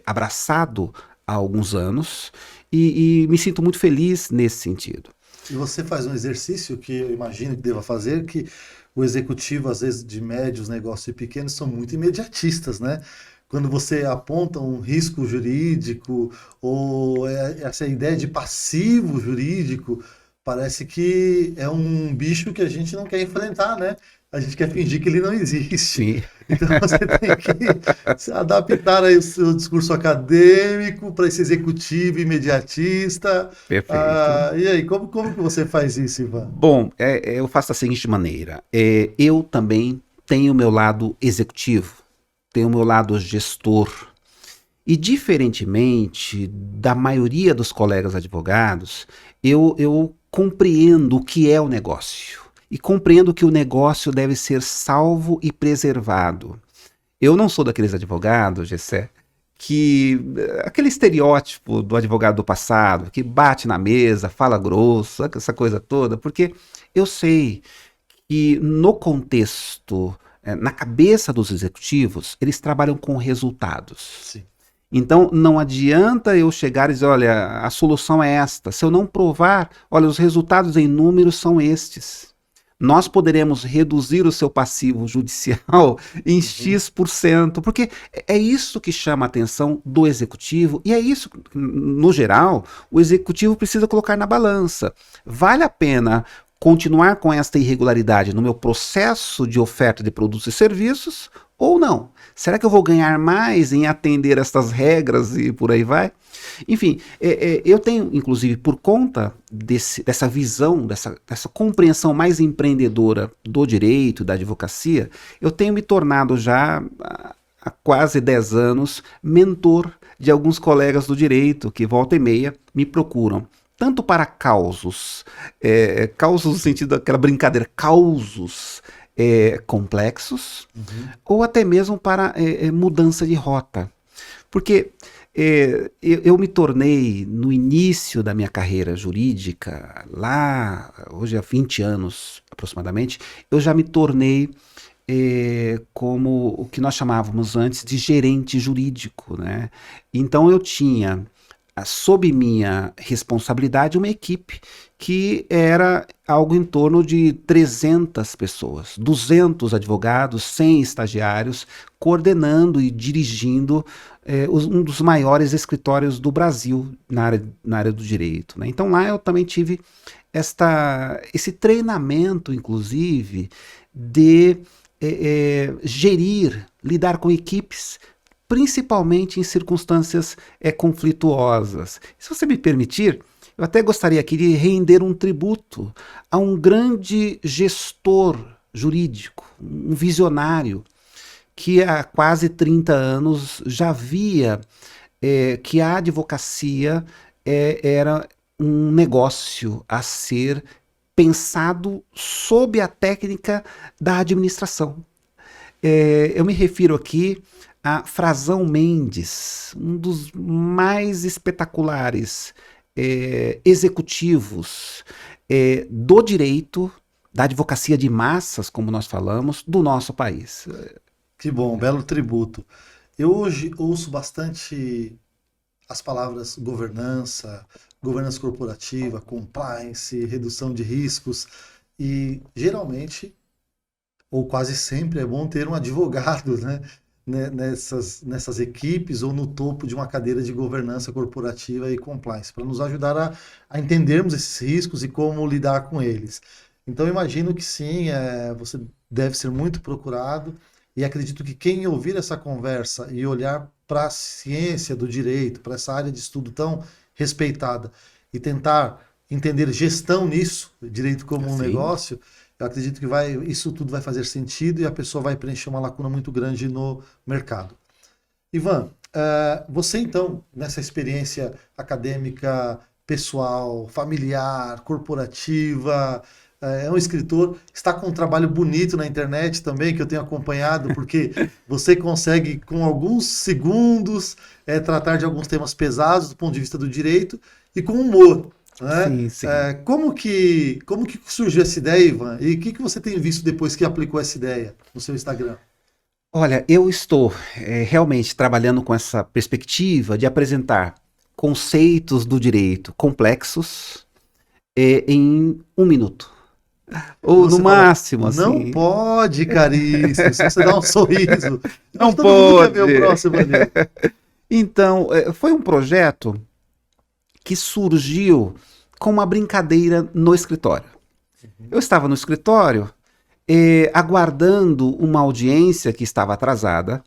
abraçado há alguns anos e me sinto muito feliz nesse sentido. E você faz um exercício que eu imagino que deva fazer, que o executivo, às vezes, de médios negócios e pequenos, são muito imediatistas, né? Quando você aponta um risco jurídico ou essa ideia de passivo jurídico, parece que é um bicho que a gente não quer enfrentar, né? A gente quer fingir que ele não existe. Sim. Então você tem que se adaptar aí o seu discurso acadêmico para esse executivo imediatista. Perfeito. E aí, como que você faz isso, Ivan? Bom, eu faço da seguinte maneira. Eu também tenho o meu lado executivo, tenho o meu lado gestor. E diferentemente da maioria dos colegas advogados, eu compreendo o que é o negócio. E compreendo que o negócio deve ser salvo e preservado. Eu não sou daqueles advogados, Gessé, que aquele estereótipo do advogado do passado, que bate na mesa, fala grosso, essa coisa toda, porque eu sei que no contexto, na cabeça dos executivos, eles trabalham com resultados. Sim. Então, não adianta eu chegar e dizer, olha, a solução é esta. Se eu não provar, olha, os resultados em números são estes. Nós poderemos reduzir o seu passivo judicial em X%, porque é isso que chama a atenção do executivo, e é isso, no geral, o executivo precisa colocar na balança. Vale a pena continuar com esta irregularidade no meu processo de oferta de produtos e serviços ou não? Será que eu vou ganhar mais em atender estas regras e por aí vai? Enfim, eu tenho, inclusive, por conta dessa visão, dessa compreensão mais empreendedora do direito, da advocacia, eu tenho me tornado já há quase 10 anos mentor de alguns colegas do direito que volta e meia me procuram. Tanto para causos, causos no sentido daquela brincadeira, causos complexos, ou até mesmo para mudança de rota. Porque eu me tornei, no início da minha carreira jurídica, lá, hoje há 20 anos aproximadamente, eu já me tornei como o que nós chamávamos antes de gerente jurídico, né? Então eu tinha sob minha responsabilidade uma equipe que era algo em torno de 300 pessoas, 200 advogados, 100 estagiários, coordenando e dirigindo um dos maiores escritórios do Brasil na área do direito, né? Então lá eu também tive esse treinamento, inclusive, de gerir, lidar com equipes, principalmente em circunstâncias conflituosas. Se você me permitir, eu até gostaria aqui de render um tributo a um grande gestor jurídico, um visionário, que há quase 30 anos já via que a advocacia era um negócio a ser pensado sob a técnica da administração. Eu me refiro aqui a Frazão Mendes, um dos mais espetaculares executivos do direito, da advocacia de massas, como nós falamos, do nosso país. Que bom, belo tributo. Eu hoje ouço bastante as palavras governança, governança corporativa, compliance, redução de riscos, e geralmente, ou quase sempre, é bom ter um advogado, né? Nessas equipes ou no topo de uma cadeira de governança corporativa e compliance, para nos ajudar a entendermos esses riscos e como lidar com eles. Então, eu imagino que sim, você deve ser muito procurado E acredito que quem ouvir essa conversa e olhar para a ciência do direito, para essa área de estudo tão respeitada, e tentar entender gestão nisso, direito como um Assim, negócio, eu acredito que isso tudo vai fazer sentido e a pessoa vai preencher uma lacuna muito grande no mercado. Ivan, você então, nessa experiência acadêmica, pessoal, familiar, corporativa, é um escritor, está com um trabalho bonito na internet também, que eu tenho acompanhado, porque você consegue, com alguns segundos, tratar de alguns temas pesados do ponto de vista do direito e com humor. Né? sim, sim. Como que surgiu essa ideia, Ivan? E o que você tem visto depois que aplicou essa ideia no seu Instagram? Olha, eu estou realmente trabalhando com essa perspectiva de apresentar conceitos do direito complexos em 1 minuto. E Ou no você fala, máximo, não assim. pode, caríssimo. Se você dá um sorriso, acho Não que todo mundo quer ver o pode. próximo ali. Então, foi um projeto que surgiu com uma brincadeira no escritório. Eu estava no escritório, aguardando uma audiência que estava atrasada.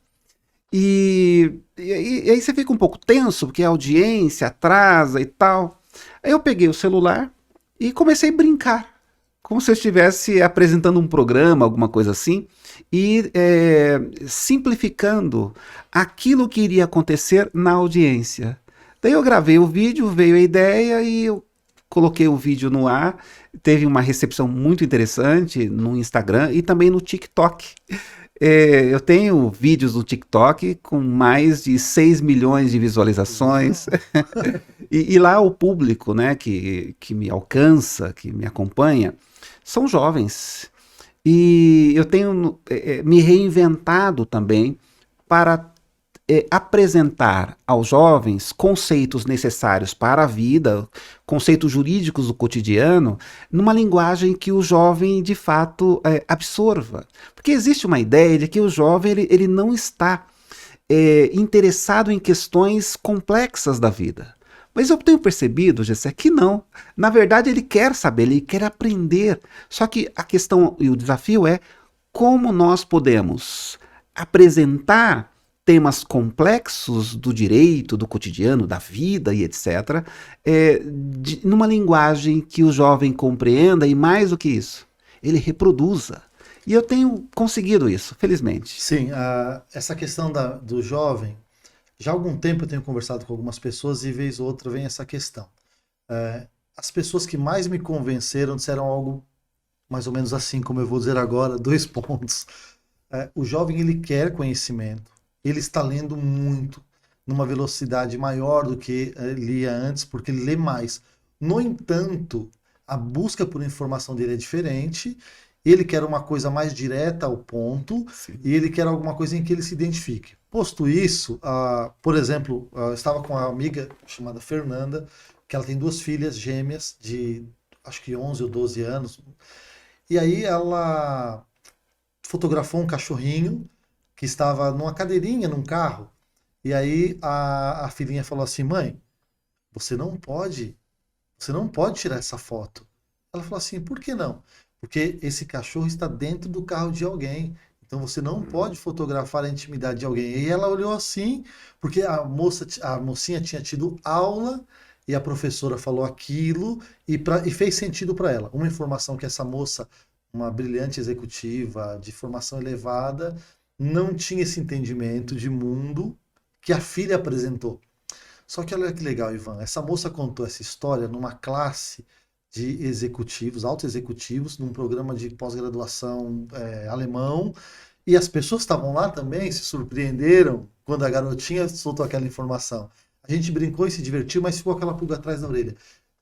E aí você fica um pouco tenso, porque a audiência atrasa e tal. Aí eu peguei o celular e comecei a brincar, como se eu estivesse apresentando um programa, alguma coisa assim, e simplificando aquilo que iria acontecer na audiência. Daí eu gravei o vídeo, veio a ideia e eu coloquei o vídeo no ar. Teve uma recepção muito interessante no Instagram e também no TikTok. Eu tenho vídeos no TikTok com mais de 6 milhões de visualizações. Uau. E lá o público, né, que me alcança, que me acompanha, são jovens. E eu tenho me reinventado também para apresentar aos jovens conceitos necessários para a vida, conceitos jurídicos do cotidiano, numa linguagem que o jovem de fato absorva. Porque existe uma ideia de que o jovem ele não está interessado em questões complexas da vida. Mas eu tenho percebido, Gessé, que não. Na verdade, ele quer saber, ele quer aprender. Só que a questão e o desafio é como nós podemos apresentar temas complexos do direito, do cotidiano, da vida e etc., numa linguagem que o jovem compreenda e, mais do que isso, ele reproduza. E eu tenho conseguido isso, felizmente. Sim, essa questão do jovem, já há algum tempo eu tenho conversado com algumas pessoas e vez ou outra vem essa questão. As pessoas que mais me convenceram disseram algo mais ou menos assim, como eu vou dizer agora, dois pontos. O jovem ele quer conhecimento, ele está lendo muito, numa velocidade maior do que lia antes, porque ele lê mais. No entanto, a busca por informação dele é diferente, ele quer uma coisa mais direta ao ponto, Sim. e ele quer alguma coisa em que ele se identifique. Posto isso, por exemplo, eu estava com uma amiga chamada Fernanda, que ela tem duas filhas gêmeas de acho que 11 ou 12 anos, e aí ela fotografou um cachorrinho que estava numa cadeirinha num carro. E aí a filhinha falou assim: mãe, você não pode, você não pode tirar essa foto. Ela falou assim: por que não? Porque esse cachorro está dentro do carro de alguém. Então você não pode fotografar a intimidade de alguém. E ela olhou assim, porque a mocinha tinha tido aula e a professora falou aquilo e fez sentido para ela. Uma informação que essa moça, uma brilhante executiva de formação elevada, não tinha esse entendimento de mundo que a filha apresentou. Só que olha que legal, Ivan. Essa moça contou essa história numa classe de executivos, altos executivos, num programa de pós-graduação alemão. E as pessoas que estavam lá também se surpreenderam quando a garotinha soltou aquela informação. A gente brincou e se divertiu, mas ficou aquela pulga atrás da orelha.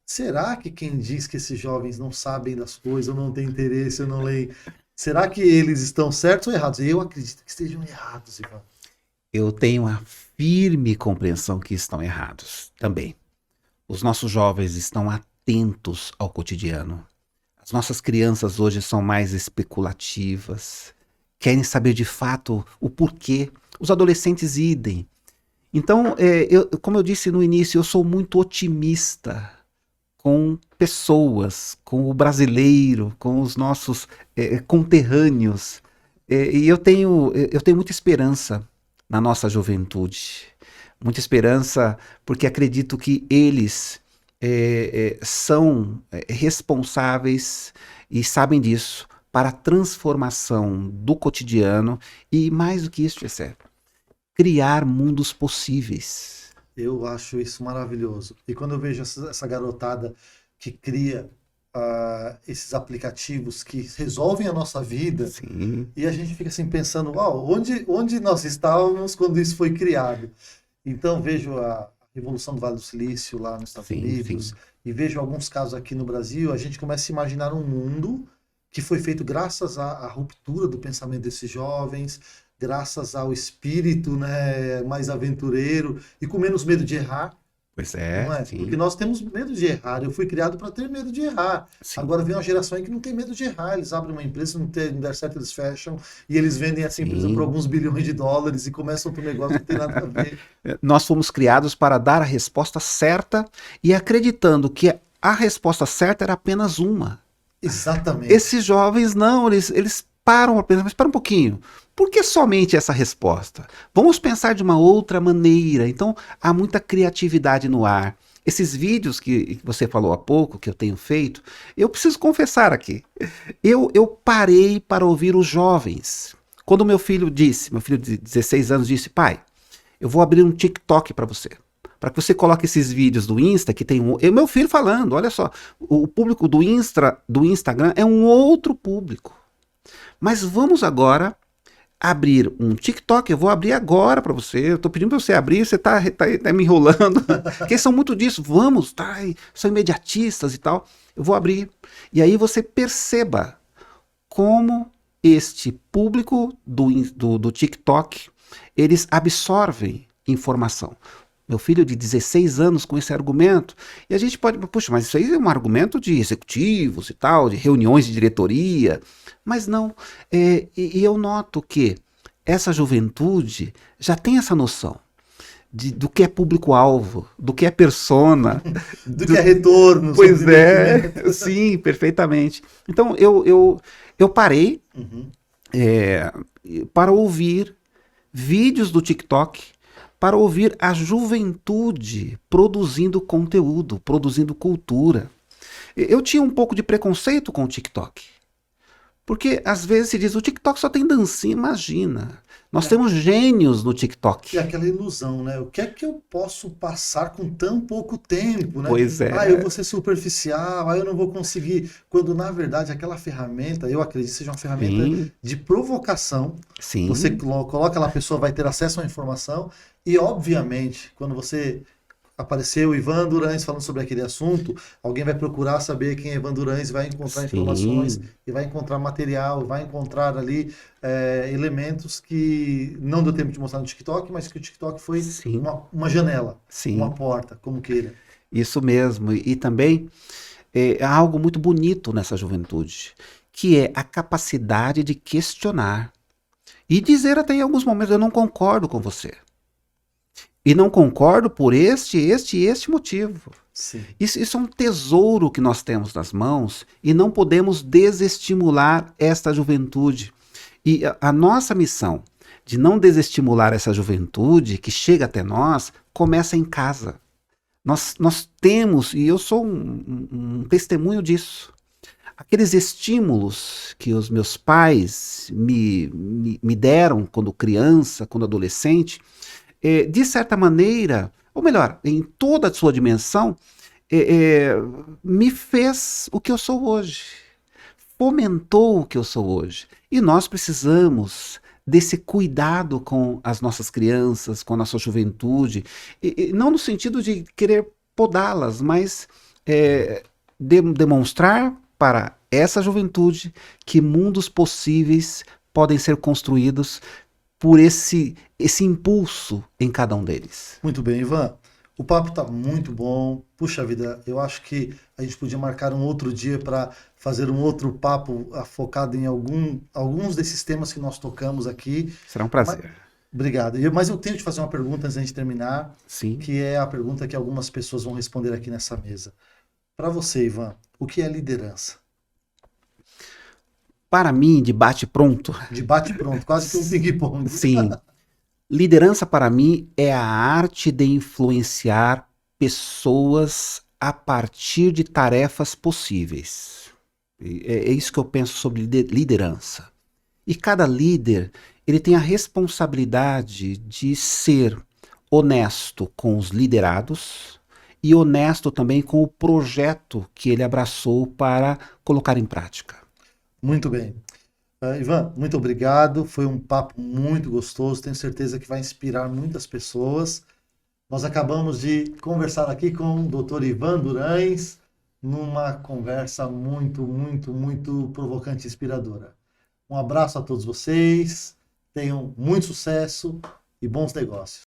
Será que quem diz que esses jovens não sabem das coisas, ou não têm interesse, ou não leem, será que eles estão certos ou errados? Eu acredito que estejam errados, Ivan. Eu tenho a firme compreensão que estão errados também. Os nossos jovens estão atentos ao cotidiano. As nossas crianças hoje são mais especulativas, querem saber de fato o porquê. Os adolescentes idem. Então, como eu disse no início, eu sou muito otimista com pessoas, com o brasileiro, com os nossos conterrâneos. E eu tenho muita esperança na nossa juventude. Muita esperança, porque acredito que eles são responsáveis e sabem disso para a transformação do cotidiano e, mais do que isso, Gessé, criar mundos possíveis. Eu acho isso maravilhoso. E quando eu vejo essa garotada que cria esses aplicativos que resolvem a nossa vida, Sim, e a gente fica assim pensando, uau, onde nós estávamos quando isso foi criado? Então vejo a Revolução do Vale do Silício lá nos Estados sim, sim, Unidos, e vejo alguns casos aqui no Brasil, a gente começa a imaginar um mundo que foi feito graças à ruptura do pensamento desses jovens, graças ao espírito, né, mais aventureiro e com menos medo de errar. pois Não é, é? Porque sim, nós temos medo de errar. Eu fui criado para ter medo de errar. sim, Agora vem uma geração aí que não tem medo de errar. Eles abrem uma empresa, não der certo, eles fecham e eles vendem essa empresa por sim. alguns bilhões de dólares e começam outro negócio que não tem nada a ver. Nós fomos criados para dar a resposta certa e acreditando que a resposta certa era apenas uma. Exatamente. Esses jovens não, eles param para pensar, mas para um pouquinho. Por que somente essa resposta? Vamos pensar de uma outra maneira. Então, há muita criatividade no ar. Esses vídeos que você falou há pouco, que eu tenho feito, eu preciso confessar aqui. Eu parei para ouvir os jovens. Quando meu filho de 16 anos disse, pai, eu vou abrir um TikTok para você. Para que você coloque esses vídeos do Insta, que tem um. Meu filho falando, olha só, o público do Instagram é um outro público. Mas vamos agora abrir um TikTok. Eu vou abrir agora para você. Eu tô pedindo para você abrir, você tá me enrolando. Porque eles são muito disso. Vamos, tá? São imediatistas e tal. Eu vou abrir. E aí você perceba como este público do TikTok, eles absorvem informação. Meu filho de 16 anos com esse argumento, e a gente pode, puxa, mas isso aí é um argumento de executivos e tal, de reuniões de diretoria, mas não. E eu noto que essa juventude já tem essa noção do que é público-alvo, do que é persona, Do que é retorno sobre pois investimento. é, sim, perfeitamente. Então eu parei Uhum. é, para ouvir vídeos do TikTok, para ouvir a juventude produzindo conteúdo, produzindo cultura. Eu tinha um pouco de preconceito com o TikTok, porque às vezes se diz o TikTok só tem dancinha, imagina. Nós É, temos gênios no e TikTok. aquela ilusão, né? O que é que eu posso passar com tão pouco tempo, né? Pois Ah, eu é, vou ser superficial, ah, eu não vou conseguir. Quando na verdade aquela ferramenta, eu acredito, seja uma ferramenta sim, de provocação. Você sim, coloca lá, a pessoa vai ter acesso à informação, e obviamente, quando você apareceu o Ivan Durães falando sobre aquele assunto, alguém vai procurar saber quem é Ivan Durães, vai encontrar informações sim, e vai encontrar material, vai encontrar ali elementos que não deu tempo de mostrar no TikTok, mas que o TikTok foi sim, uma janela, uma sim, porta, como queira. isso mesmo. E também há algo muito bonito nessa juventude, que é a capacidade de questionar e dizer até em alguns momentos eu não concordo com você. E não concordo por este e este motivo. Sim. Isso é um tesouro que nós temos nas mãos e não podemos desestimular esta juventude. E a nossa missão de não desestimular essa juventude que chega até nós começa em casa. Nós temos, e eu sou um testemunho disso, aqueles estímulos que os meus pais me deram quando criança, quando adolescente, de certa maneira, ou melhor, em toda a sua dimensão, é, é, me fez o que eu sou hoje, fomentou o que eu sou hoje. E nós precisamos desse cuidado com as nossas crianças, com a nossa juventude, e não no sentido de querer podá-las, mas é, demonstrar para essa juventude que mundos possíveis podem ser construídos por esse impulso em cada um deles. Muito bem, Ivan. O papo tá muito bom. Puxa vida, eu acho que a gente podia marcar um outro dia para fazer um outro papo focado em alguns desses temas que nós tocamos aqui. Será um Mas, prazer. obrigado. Mas eu tenho que te fazer uma pergunta antes da gente terminar, Sim. que é a pergunta que algumas pessoas vão responder aqui nessa mesa. Para você, Ivan, o que é liderança? Para mim, de bate-pronto, De bate-pronto, quase que um ping-pong. sim. Liderança para mim é a arte de influenciar pessoas a partir de tarefas possíveis. É isso que eu penso sobre liderança. E cada líder, ele tem a responsabilidade de ser honesto com os liderados e honesto também com o projeto que ele abraçou para colocar em prática. Muito bem. Ivan, muito obrigado. Foi um papo muito gostoso. Tenho certeza que vai inspirar muitas pessoas. Nós acabamos de conversar aqui com o Dr. Ivan Durães, numa conversa muito provocante e inspiradora. Um abraço a todos vocês. Tenham muito sucesso e bons negócios.